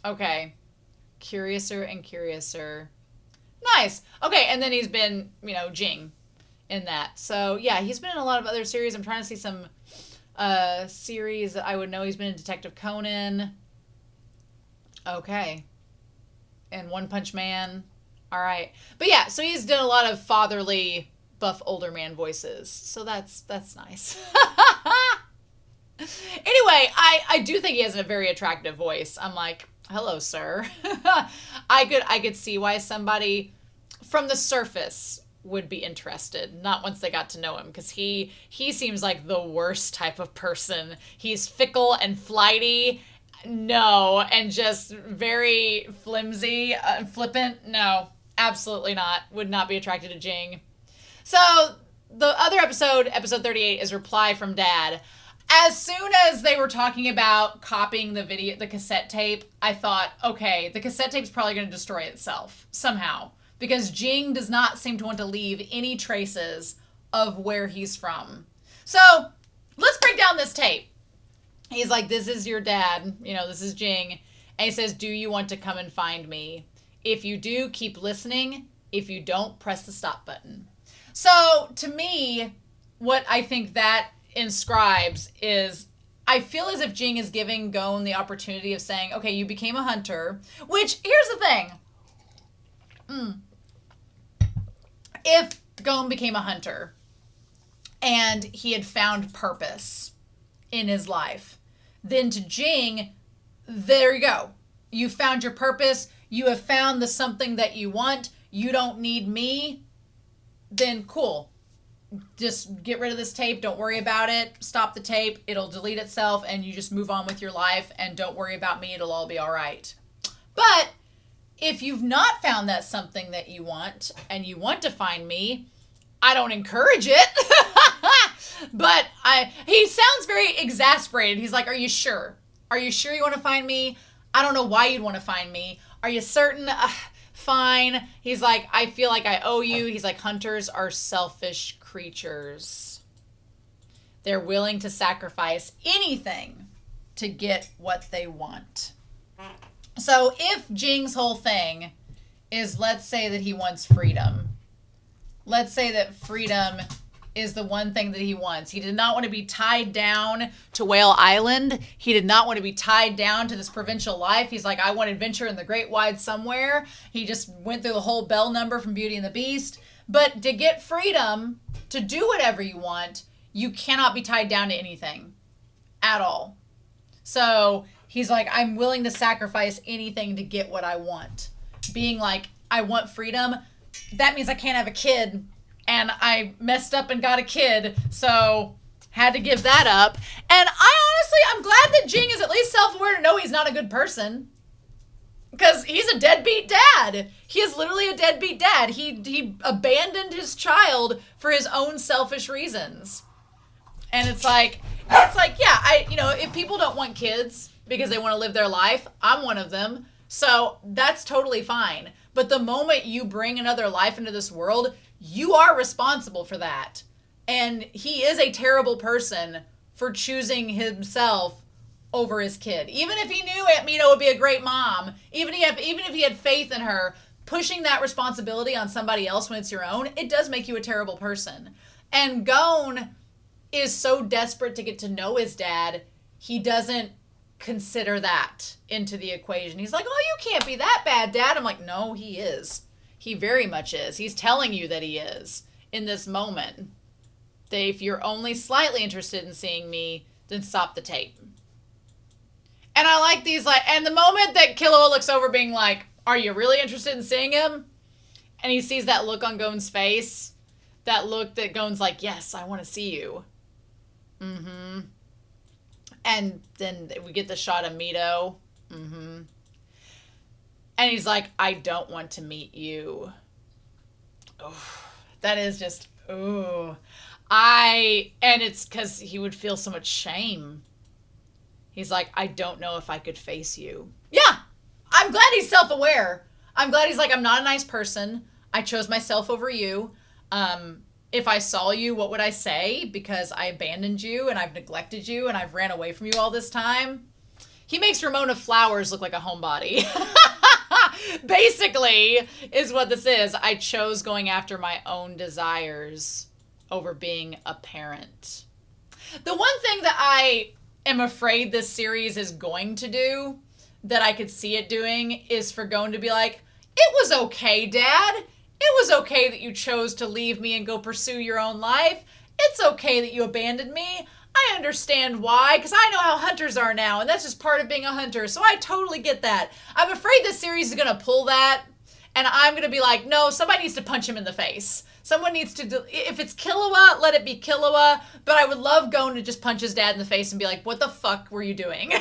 Okay. Curiouser and curiouser. Nice. Okay, and then he's been, Jing in that. So, yeah, he's been in a lot of other series. I'm trying to see some series that I would know. He's been in Detective Conan. Okay. And One Punch Man. All right. But, yeah, so he's done a lot of fatherly buff older man voices. So that's nice. Anyway, I do think he has a very attractive voice. I'm like, hello, sir. I could see why somebody from the surface would be interested, not once they got to know him, because he seems like the worst type of person. He's fickle and flighty. No. And just very flimsy, flippant. No, absolutely not. Would not be attracted to Jing. So the other episode 38, is Reply from Dad. As soon as they were talking about copying the cassette tape, I thought, okay, the cassette tape's probably going to destroy itself somehow, because Jing does not seem to want to leave any traces of where he's from. So let's break down this tape. He's like, this is your dad, this is Jing. And he says, do you want to come and find me? If you do, keep listening. If you don't, press the stop button. So to me, what I think that inscribes is, I feel as if Jing is giving Gon the opportunity of saying, okay, you became a hunter, which, here's the thing. If Gon became a hunter and he had found purpose in his life, then to Jing, there you go. You found your purpose. You have found the something that you want. You don't need me. Then cool. Just get rid of this tape. Don't worry about it. Stop the tape. It'll delete itself and you just move on with your life and don't worry about me. It'll all be all right. But if you've not found that something that you want and you want to find me, I don't encourage it. But he sounds very exasperated. He's like, are you sure? Are you sure you want to find me? I don't know why you'd want to find me. Are you certain? Fine. He's like, I feel like I owe you. He's like, hunters are selfish creatures. They're willing to sacrifice anything to get what they want. So if Jing's whole thing is, let's say that he wants freedom. Let's say that freedom is the one thing that he wants. He did not want to be tied down to Whale Island. He did not want to be tied down to this provincial life. He's like, I want adventure in the great wide somewhere. He just went through the whole Bell number from Beauty and the Beast. But to get freedom, to do whatever you want, you cannot be tied down to anything at all. So he's like, I'm willing to sacrifice anything to get what I want. Being like, I want freedom. That means I can't have a kid. And I messed up and got a kid, so had to give that up. And I'm glad that Jing is at least self-aware to know he's not a good person. Because he's a deadbeat dad. He is literally a deadbeat dad. He abandoned his child for his own selfish reasons. And it's like, yeah, if people don't want kids because they want to live their life, I'm one of them. So that's totally fine. But the moment you bring another life into this world, you are responsible for that. And he is a terrible person for choosing himself over his kid. Even if he knew Aunt Mito would be a great mom, even if he had faith in her, pushing that responsibility on somebody else when it's your own, it does make you a terrible person. And Gon is so desperate to get to know his dad, he doesn't consider that into the equation. He's like, oh, you can't be that bad, Dad. I'm like, no, he is. He very much is. He's telling you that he is in this moment. That if you're only slightly interested in seeing me, then stop the tape. And I like these, like, and the moment that Killua looks over being like, are you really interested in seeing him? And he sees that look on Gon's face. That look that Gon's like, yes, I want to see you. Mm-hmm. And then we get the shot of Mito. Mm-hmm. And he's like, I don't want to meet you. Oh, that is just, ooh. And it's because he would feel so much shame. He's like, I don't know if I could face you. Yeah, I'm glad he's self-aware. I'm glad he's like, I'm not a nice person. I chose myself over you. If I saw you, what would I say? Because I abandoned you and I've neglected you and I've ran away from you all this time. He makes Ramona Flowers look like a homebody. Basically, is what this is. I chose going after my own desires over being a parent. The one thing that I am afraid this series is going to do, that I could see it doing, is for Gon to be like, it was okay, Dad. It was okay that you chose to leave me and go pursue your own life. It's okay that you abandoned me. I understand why, because I know how hunters are now, and that's just part of being a hunter, so I totally get that. I'm afraid this series is going to pull that, and I'm going to be like, no, somebody needs to punch him in the face. Someone needs to, if it's Killua, let it be Killua, but I would love Gon to just punch his dad in the face and be like, what the fuck were you doing?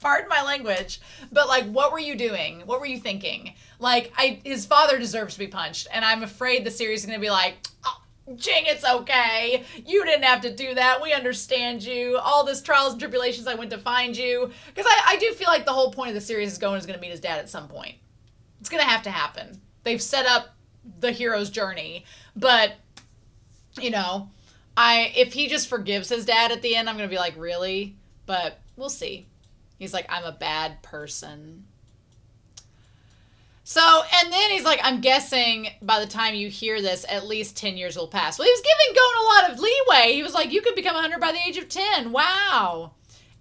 Pardon my language, but like, what were you doing? What were you thinking? Like, his father deserves to be punched, and I'm afraid the series is going to be like, oh, Jing, it's okay. You didn't have to do that. We understand you. All this trials and tribulations I went to find you. Because I do feel like the whole point of the series is Gon is going to meet his dad at some point. It's going to have to happen. They've set up the hero's journey. But, you know, if he just forgives his dad at the end, I'm going to be like, really? But we'll see. He's like, I'm a bad person. So, and then he's like, I'm guessing by the time you hear this, at least 10 years will pass. Well, he was giving Gon a lot of leeway. He was like, you could become a hunter by the age of 10. Wow.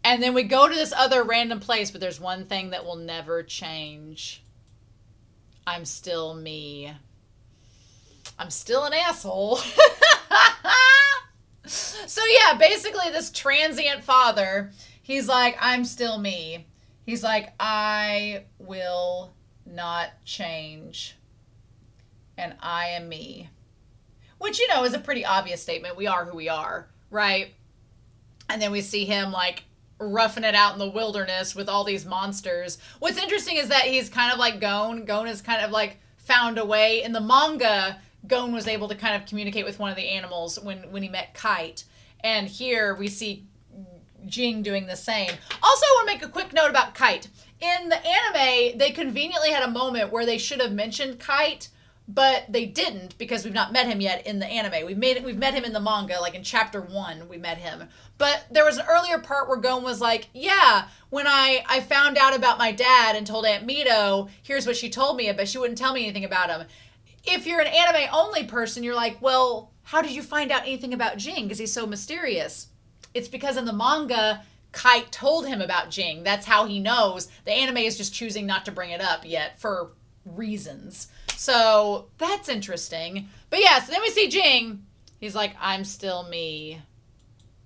And then we go to this other random place, but there's one thing that will never change. I'm still me. I'm still an asshole. So yeah, basically this transient father, he's like, I'm still me. He's like, I will not change, and I am me, which, you know, is a pretty obvious statement. We are who we are, right? And then we see him like roughing it out in the wilderness with all these monsters. What's interesting is that he's kind of like Gon is kind of like found a way. In the manga, Gon was able to kind of communicate with one of the animals when he met Kite, and here we see Jing doing the same. Also, I want to make a quick note about Kite. In the anime, they conveniently had a moment where they should have mentioned Kite, but they didn't because we've not met him yet in the anime. We've met him in the manga, like in chapter 1, we met him. But there was an earlier part where Gon was like, yeah, when I found out about my dad and told Aunt Mito, here's what she told me, but she wouldn't tell me anything about him. If you're an anime-only person, you're like, well, how did you find out anything about Jing? Because he's so mysterious. It's because in the manga, Kite told him about Jing. That's how he knows. The anime is just choosing not to bring it up yet for reasons. So that's interesting. But yeah, so then we see Jing. He's like, I'm still me.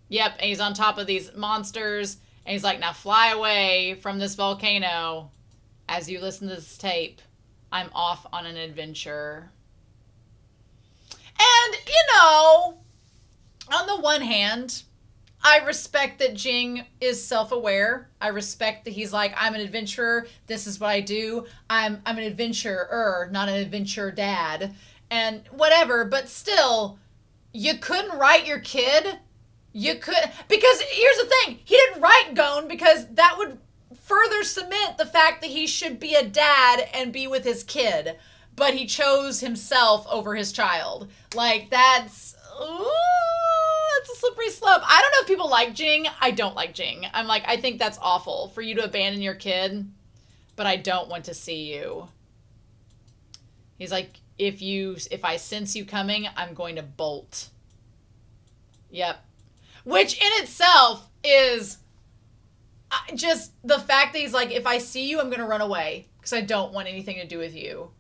Yep, and he's on top of these monsters. And he's like, now fly away from this volcano. As you listen to this tape, I'm off on an adventure. And, you know, on the one hand, I respect that Jing is self-aware. I respect that he's like, I'm an adventurer. This is what I do. I'm an adventurer, not an adventure dad. And whatever, but still, you couldn't write your kid. You could, because here's the thing. He didn't write Gon because that would further cement the fact that he should be a dad and be with his kid. But he chose himself over his child. Like, that's... Ooh, that's a slippery slope. I don't know if people like Jing. I don't like Jing. I'm like, I think that's awful for you to abandon your kid, but I don't want to see you. He's like, if I sense you coming, I'm going to bolt. Yep. Which in itself is just the fact that he's like, if I see you, I'm going to run away because I don't want anything to do with you.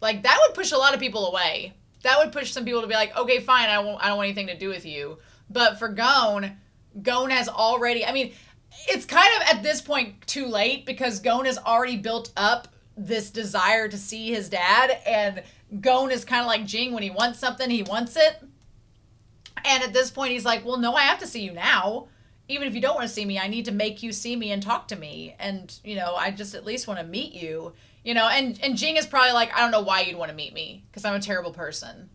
Like, that would push a lot of people away. That would push some people to be like, okay, fine, I don't want anything to do with you. But for Gon has already, I mean, it's kind of at this point too late because Gon has already built up this desire to see his dad, and Gon is kind of like Jing. When he wants something, he wants it. And at this point, he's like, well, no, I have to see you now. Even if you don't want to see me, I need to make you see me and talk to me. And, you know, I just at least want to meet you. You know, and Jing is probably like, I don't know why you'd want to meet me, because I'm a terrible person.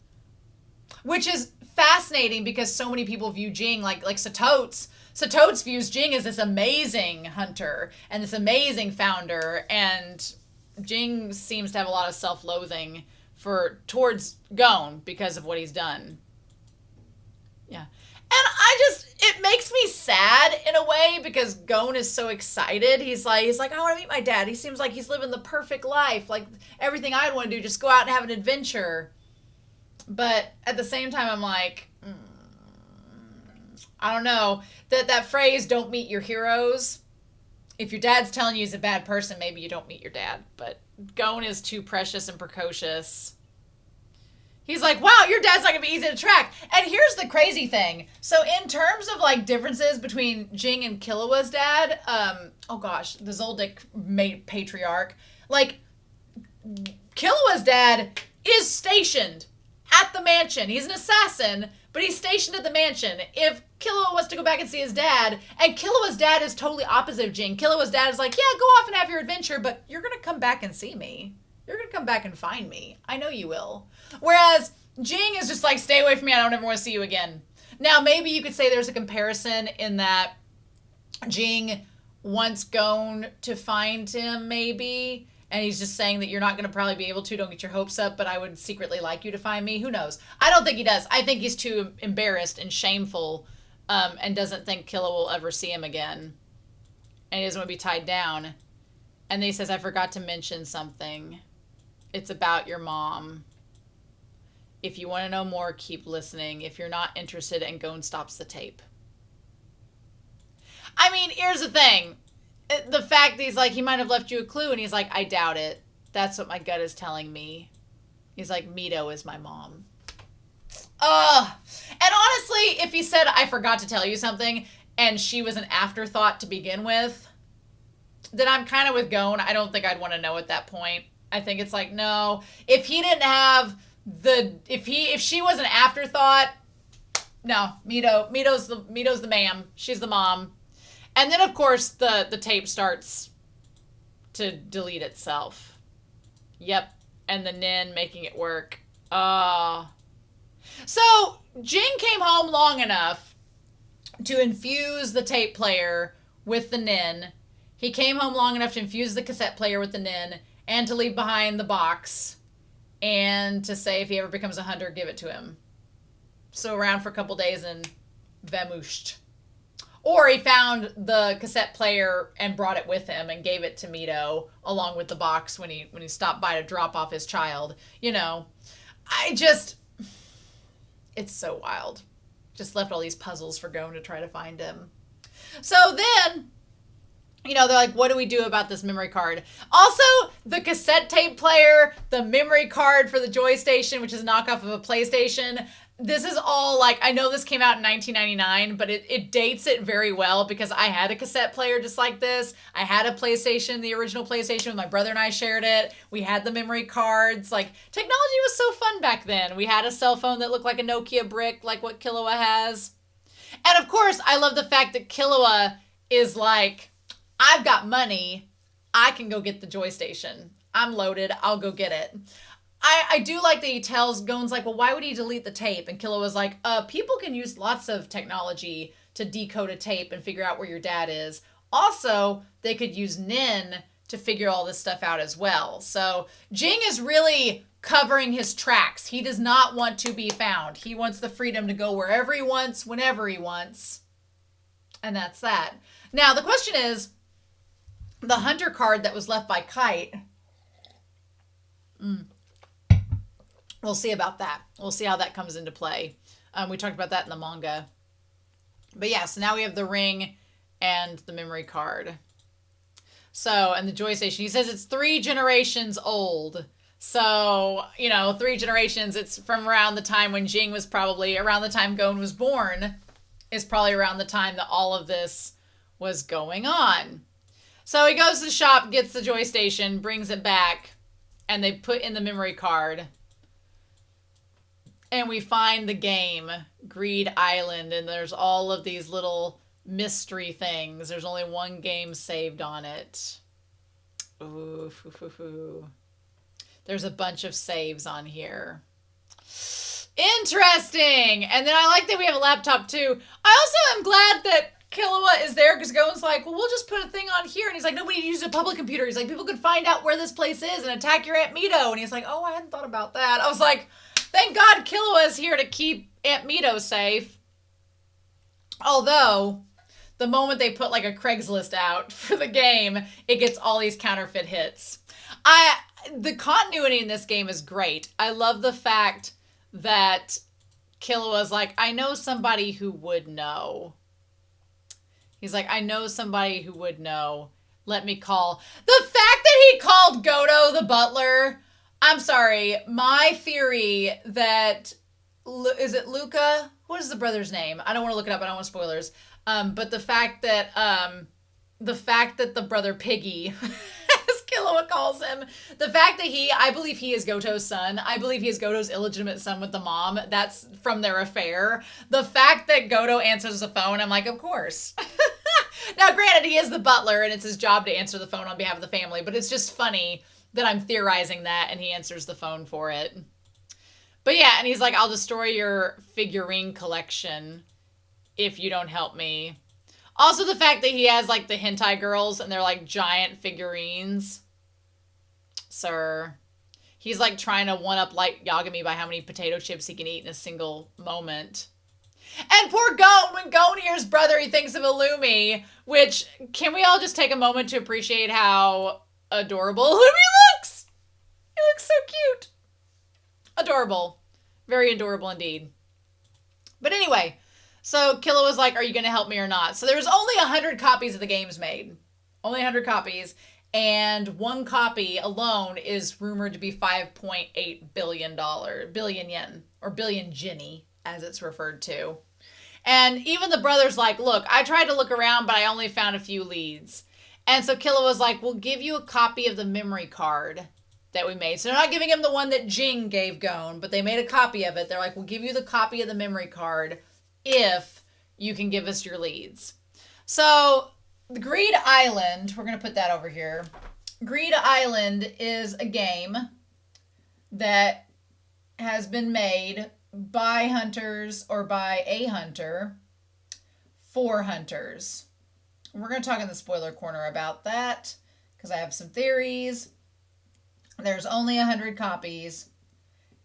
Which is fascinating because so many people view Jing like Satotes. Satotes views Jing as this amazing hunter and this amazing founder, and Jing seems to have a lot of self-loathing towards Gon because of what he's done. Yeah. And it makes me sad in a way because Gon is so excited. He's like, I want to meet my dad. He seems like he's living the perfect life. Like everything I'd want to do, just go out and have an adventure. But at the same time, I'm like, I don't know. That phrase, don't meet your heroes. If your dad's telling you he's a bad person, maybe you don't meet your dad. But Gon is too precious and precocious. He's like, wow, your dad's not going to be easy to track. And here's the crazy thing. So in terms of, like, differences between Jing and Killua's dad, oh gosh, the Zoldyck patriarch, like, Killua's dad is stationed at the mansion. He's an assassin, but he's stationed at the mansion. If Killua was to go back and see his dad, and Killua's dad is totally opposite of Jing. Killua's dad is like, yeah, go off and have your adventure, but you're going to come back and see me. You're going to come back and find me. I know you will. Whereas Jing is just like, stay away from me. I don't ever want to see you again. Now, maybe you could say there's a comparison in that Jing wants Gon to find him, maybe. And he's just saying that you're not going to probably be able to. Don't get your hopes up, but I would secretly like you to find me. Who knows? I don't think he does. I think he's too embarrassed and shameful and doesn't think Killua will ever see him again. And he doesn't want to be tied down. And then he says, I forgot to mention something. It's about your mom. If you want to know more, keep listening. If you're not interested, and Gon stops the tape. I mean, here's the thing. The fact that he's like, he might have left you a clue, and he's like, I doubt it. That's what my gut is telling me. He's like, Mito is my mom. Ugh. And honestly, if he said, I forgot to tell you something, and she was an afterthought to begin with, then I'm kind of with Gon. I don't think I'd want to know at that point. I think it's like, no. If he didn't have if she was an afterthought, no, Mito's the ma'am. She's the mom. And then of course the tape starts to delete itself. Yep. And the Nin making it work. So Jing came home long enough to infuse the tape player with the Nin. He came home long enough to infuse the cassette player with the Nin and to leave behind the box and to say if he ever becomes a hunter, give it to him. So around for a couple days and vamooshed. Or he found the cassette player and brought it with him and gave it to Mito along with the box when he stopped by to drop off his child. You know, it's so wild. Just left all these puzzles for Gon to try to find him. So then, you know, they're like, what do we do about this memory card? Also, the cassette tape player, the memory card for the Joy Station, which is a knockoff of a PlayStation. This is all like, I know this came out in 1999, but it dates it very well because I had a cassette player just like this. I had a PlayStation, the original PlayStation. My brother and I shared it. We had the memory cards. Like, technology was so fun back then. We had a cell phone that looked like a Nokia brick, like what Killua has. And of course, I love the fact that Killua is like, I've got money. I can go get the Joy Station. I'm loaded. I'll go get it. I do like that he tells Gon's like, well, why would he delete the tape? And Killua was like, people can use lots of technology to decode a tape and figure out where your dad is. Also, they could use Nin to figure all this stuff out as well. So Jing is really covering his tracks. He does not want to be found. He wants the freedom to go wherever he wants, whenever he wants. And that's that. Now, the question is, the hunter card that was left by Kite. We'll see about that. We'll see how that comes into play. We talked about that in the manga. But yeah, so now we have the ring and the memory card. So, and the Joy Station, he says it's 3 generations old. So, 3 generations, it's from around the time when Jing was probably, around the time Gon was born, is probably around the time that all of this was going on. So he goes to the shop, gets the Joy Station, brings it back, and they put in the memory card. And we find the game, Greed Island, and there's all of these little mystery things. There's only one game saved on it. Ooh, there's a bunch of saves on here. Interesting. And then I like that we have a laptop too. I also am glad that Killua is there because Gon's like, well, we'll just put a thing on here. And he's like, nobody uses a public computer. He's like, people could find out where this place is and attack your Aunt Mito. And he's like, oh, I hadn't thought about that. I was like, thank God Killua is here to keep Aunt Mito safe. Although, the moment they put like a Craigslist out for the game, it gets all these counterfeit hits. The continuity in this game is great. I love the fact that Killua's like, I know somebody who would know. He's like, I know somebody who would know. Let me call. The fact that he called Goto the butler. I'm sorry. My theory that, is it Luca? What is the brother's name? I don't want to look it up. I don't want spoilers. But the fact that the brother Piggy, as Killua calls him, the fact that I believe he is Goto's son. I believe he is Goto's illegitimate son with the mom. That's from their affair. The fact that Goto answers the phone, I'm like, of course. Now, granted, he is the butler, and it's his job to answer the phone on behalf of the family, but it's just funny that I'm theorizing that, and he answers the phone for it. But yeah, and he's like, I'll destroy your figurine collection if you don't help me. Also, the fact that he has, like, the hentai girls, and they're, like, giant figurines. Sir. He's, like, trying to one-up Light Yagami by how many potato chips he can eat in a single moment. And poor Gon, when Gon hears brother, he thinks of Illumi, which, can we all just take a moment to appreciate how adorable Illumi looks? He looks so cute. Adorable. Very adorable indeed. But anyway, so Killua was like, are you going to help me or not? So there was only 100 copies of the games made. Only 100 copies. And one copy alone is rumored to be $5.8 billion yen, or billion Jinny, as it's referred to. And even the brother's like, look, I tried to look around, but I only found a few leads. And so Killua was like, we'll give you a copy of the memory card that we made. So they're not giving him the one that Jing gave Gon, but they made a copy of it. They're like, we'll give you the copy of the memory card if you can give us your leads. So the Greed Island, we're going to put that over here. Greed Island is a game that has been made by hunters or by a hunter for hunters. We're going to talk in the spoiler corner about that because I have some theories. There's only 100 copies,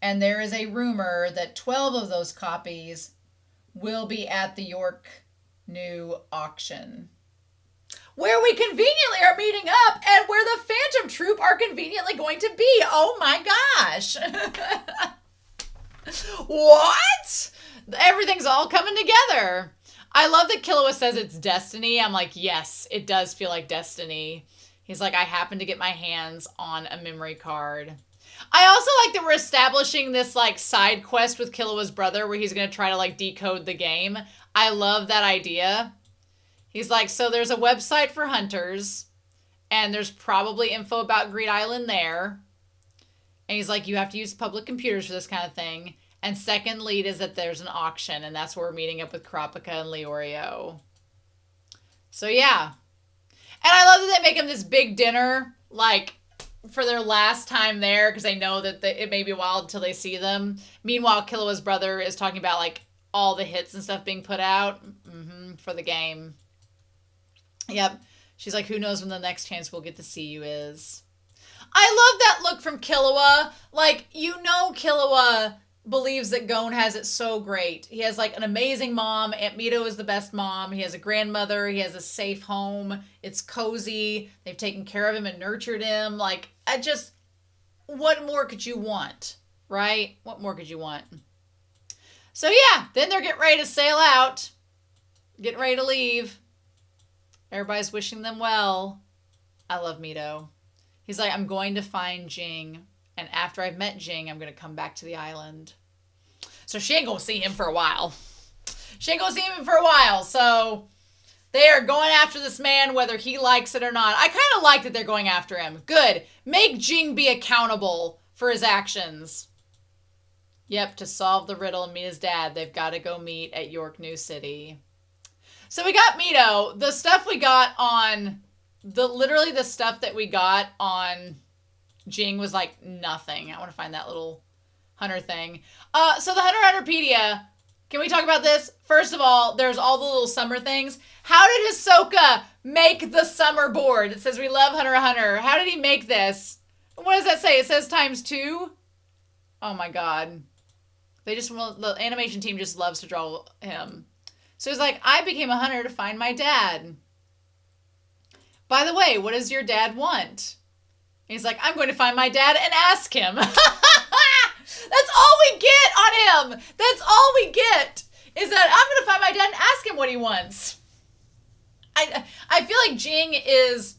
and there is a rumor that 12 of those copies will be at the York New Auction, where we conveniently are meeting up and where the Phantom Troop are conveniently going to be. Oh my gosh. What? Everything's all coming together. I love that Killua says it's destiny. I'm like, yes, it does feel like destiny. He's like, I happen to get my hands on a memory card. I also like that we're establishing this like side quest with Killua's brother where he's going to try to like decode the game. I love that idea. He's like, so there's a website for hunters and there's probably info about Greed Island there. And he's like, you have to use public computers for this kind of thing. And second lead is that there's an auction, and that's where we're meeting up with Kurapika and Leorio. So yeah. And I love that they make him this big dinner, like, for their last time there, because they know that it may be a while until they see them. Meanwhile, Killua's brother is talking about, like, all the hits and stuff being put out for the game. Yep. She's like, who knows when the next chance we'll get to see you is. I love that look from Killua. Like, you know Killua believes that Gon has it so great. He has, like, an amazing mom. Aunt Mito is the best mom. He has a grandmother. He has a safe home. It's cozy. They've taken care of him and nurtured him. Like, what more could you want? right? What more could you want? So yeah, then they're getting ready to sail out, getting ready to leave. Everybody's wishing them well. I love Mito. He's like, I'm going to find Jing, and after I've met Jing, I'm going to come back to the island. So she ain't going to see him for a while. So they are going after this man, whether he likes it or not. I kind of like that they're going after him. Good. Make Jing be accountable for his actions. Yep, to solve the riddle and meet his dad, they've got to go meet at York New City. So we got Mito. The stuff we got on... literally the stuff that we got on Jing was like nothing. I want to find that little Hunter thing. So the Hunterpedia, can we talk about this? First of all, there's all the little summer things. How did Hisoka make the summer board? It says we love Hunter x Hunter. How did he make this? What does that say? It says ×2. Oh my god. The animation team just loves to draw him. So he's like, I became a hunter to find my dad. By the way, what does your dad want? He's like, I'm going to find my dad and ask him. That's all we get on him. That's all we get is that I'm going to find my dad and ask him what he wants. I feel like Jing is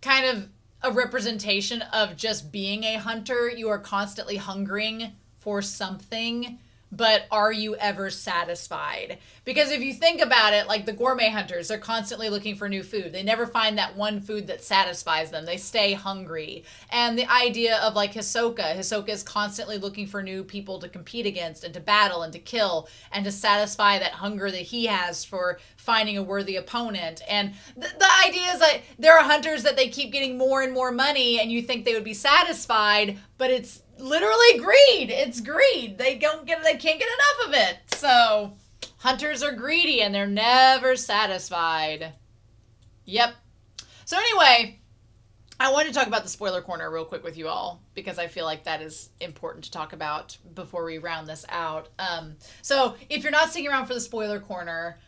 kind of a representation of just being a hunter. You are constantly hungering for something, but are you ever satisfied? Because if you think about it, like the gourmet hunters, they're constantly looking for new food. They never find that one food that satisfies them. They stay hungry. And the idea of like Hisoka is constantly looking for new people to compete against and to battle and to kill and to satisfy that hunger that he has for finding a worthy opponent. And the idea is that there are hunters that they keep getting more and more money and you think they would be satisfied, but it's literally greed. It's greed. They can't get enough of it. So hunters are greedy and they're never satisfied. Yep. So anyway, I wanted to talk about the spoiler corner real quick with you all because I feel like that is important to talk about before we round this out. So if you're not sticking around for the spoiler corner,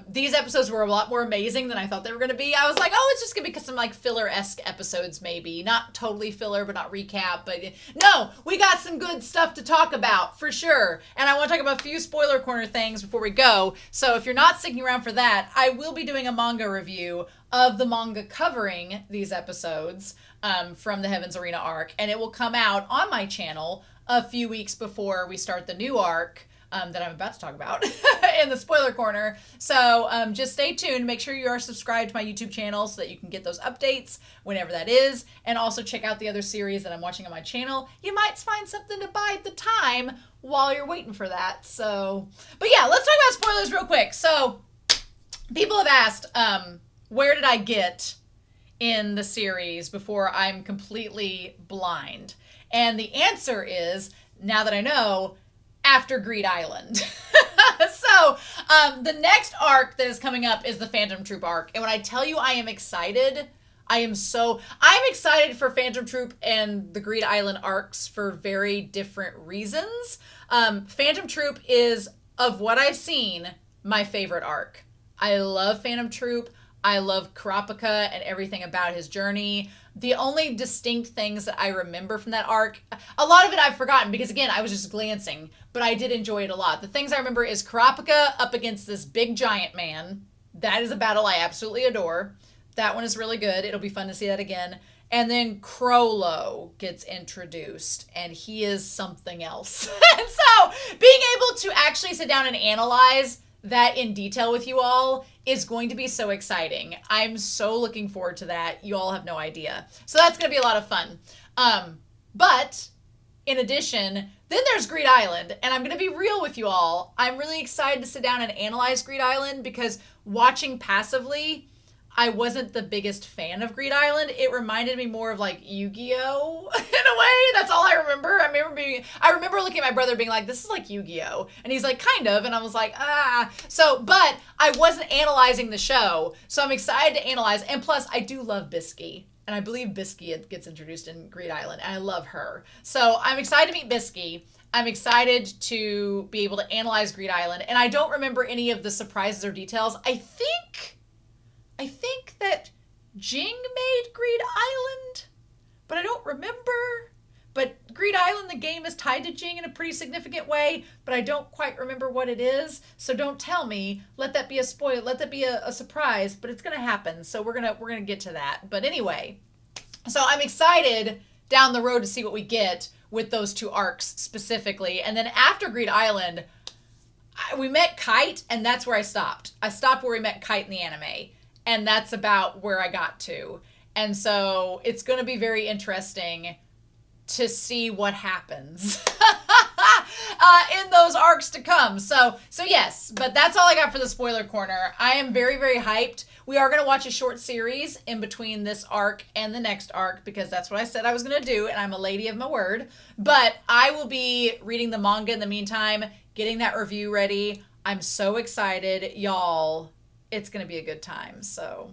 these episodes were a lot more amazing than I thought they were going to be. I was like, oh, it's just going to be some like filler-esque episodes maybe. Not totally filler, but not recap. But no, we got some good stuff to talk about for sure. And I want to talk about a few spoiler corner things before we go. So if you're not sticking around for that, I will be doing a manga review of the manga covering these episodes from the Heaven's Arena arc. And it will come out on my channel a few weeks before we start the new arc. That I'm about to talk about in the spoiler corner. So just stay tuned. Make sure you are subscribed to my YouTube channel so that you can get those updates whenever that is. And also check out the other series that I'm watching on my channel. You might find something to buy at the time while you're waiting for that. So, but yeah, let's talk about spoilers real quick. So people have asked, where did I get in the series before I'm completely blind? And the answer is, now that I know, after Greed Island. So, the next arc that is coming up is the Phantom Troop arc. And when I tell you I am excited, I'm excited for Phantom Troop and the Greed Island arcs for very different reasons. Phantom Troop is, of what I've seen, my favorite arc. I love Phantom Troop. I love Kurapika and everything about his journey. The only distinct things that I remember from that arc, a lot of it I've forgotten because, again, I was just glancing, but I did enjoy it a lot. The things I remember is Kurapika up against this big giant man. That is a battle I absolutely adore. That one is really good. It'll be fun to see that again. And then Crollo gets introduced, and he is something else. And so being able to actually sit down and analyze that in detail with you all is going to be so exciting. I'm so looking forward to that. You all have no idea. So that's going to be a lot of fun. But in addition, then there's Greed Island. And I'm going to be real with you all. I'm really excited to sit down and analyze Greed Island because watching passively, I wasn't the biggest fan of Greed Island. It reminded me more of like Yu-Gi-Oh! In a way. That's all I remember. I remember looking at my brother being like, this is like Yu-Gi-Oh! And he's like, kind of. And I was like, ah. So, but I wasn't analyzing the show. So I'm excited to analyze. And plus, I do love Bisky. And I believe Bisky gets introduced in Greed Island. And I love her. So I'm excited to meet Bisky. I'm excited to be able to analyze Greed Island. And I don't remember any of the surprises or details. I think that Jing made Greed Island, but I don't remember. but Greed Island, the game, is tied to Jing in a pretty significant way, but I don't quite remember what it is. So don't tell me. Let that be a spoil. Let that be a surprise. But it's gonna happen. So we're gonna get to that. But anyway, so I'm excited down the road to see what we get with those two arcs specifically. And then after Greed Island, we met Kite, and that's where I stopped. I stopped where we met Kite in the anime, and that's about where I got to. And so it's going to be very interesting to see what happens in those arcs to come. So yes, but that's all I got for the spoiler corner. I am very, very hyped. We are going to watch a short series in between this arc and the next arc because that's what I said I was going to do, and I'm a lady of my word. But I will be reading the manga in the meantime, getting that review ready. I'm so excited, y'all. It's going to be a good time. So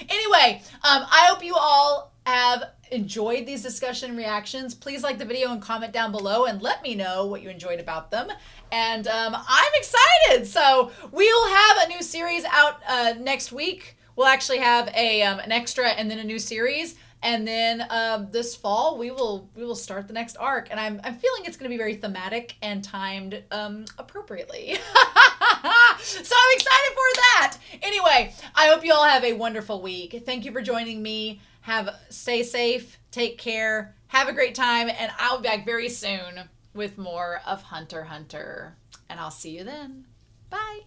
anyway, I hope you all have enjoyed these discussion reactions. Please like the video and comment down below and let me know what you enjoyed about them. And I'm excited. So we'll have a new series out next week. We'll actually have an extra and then a new series. And then this fall we will start the next arc. And I'm feeling it's going to be very thematic and timed appropriately. So I'm excited for that. Anyway, I hope you all have a wonderful week. Thank you for joining me. Stay safe, take care, have a great time, and I'll be back very soon with more of Hunter x Hunter. And I'll see you then. Bye.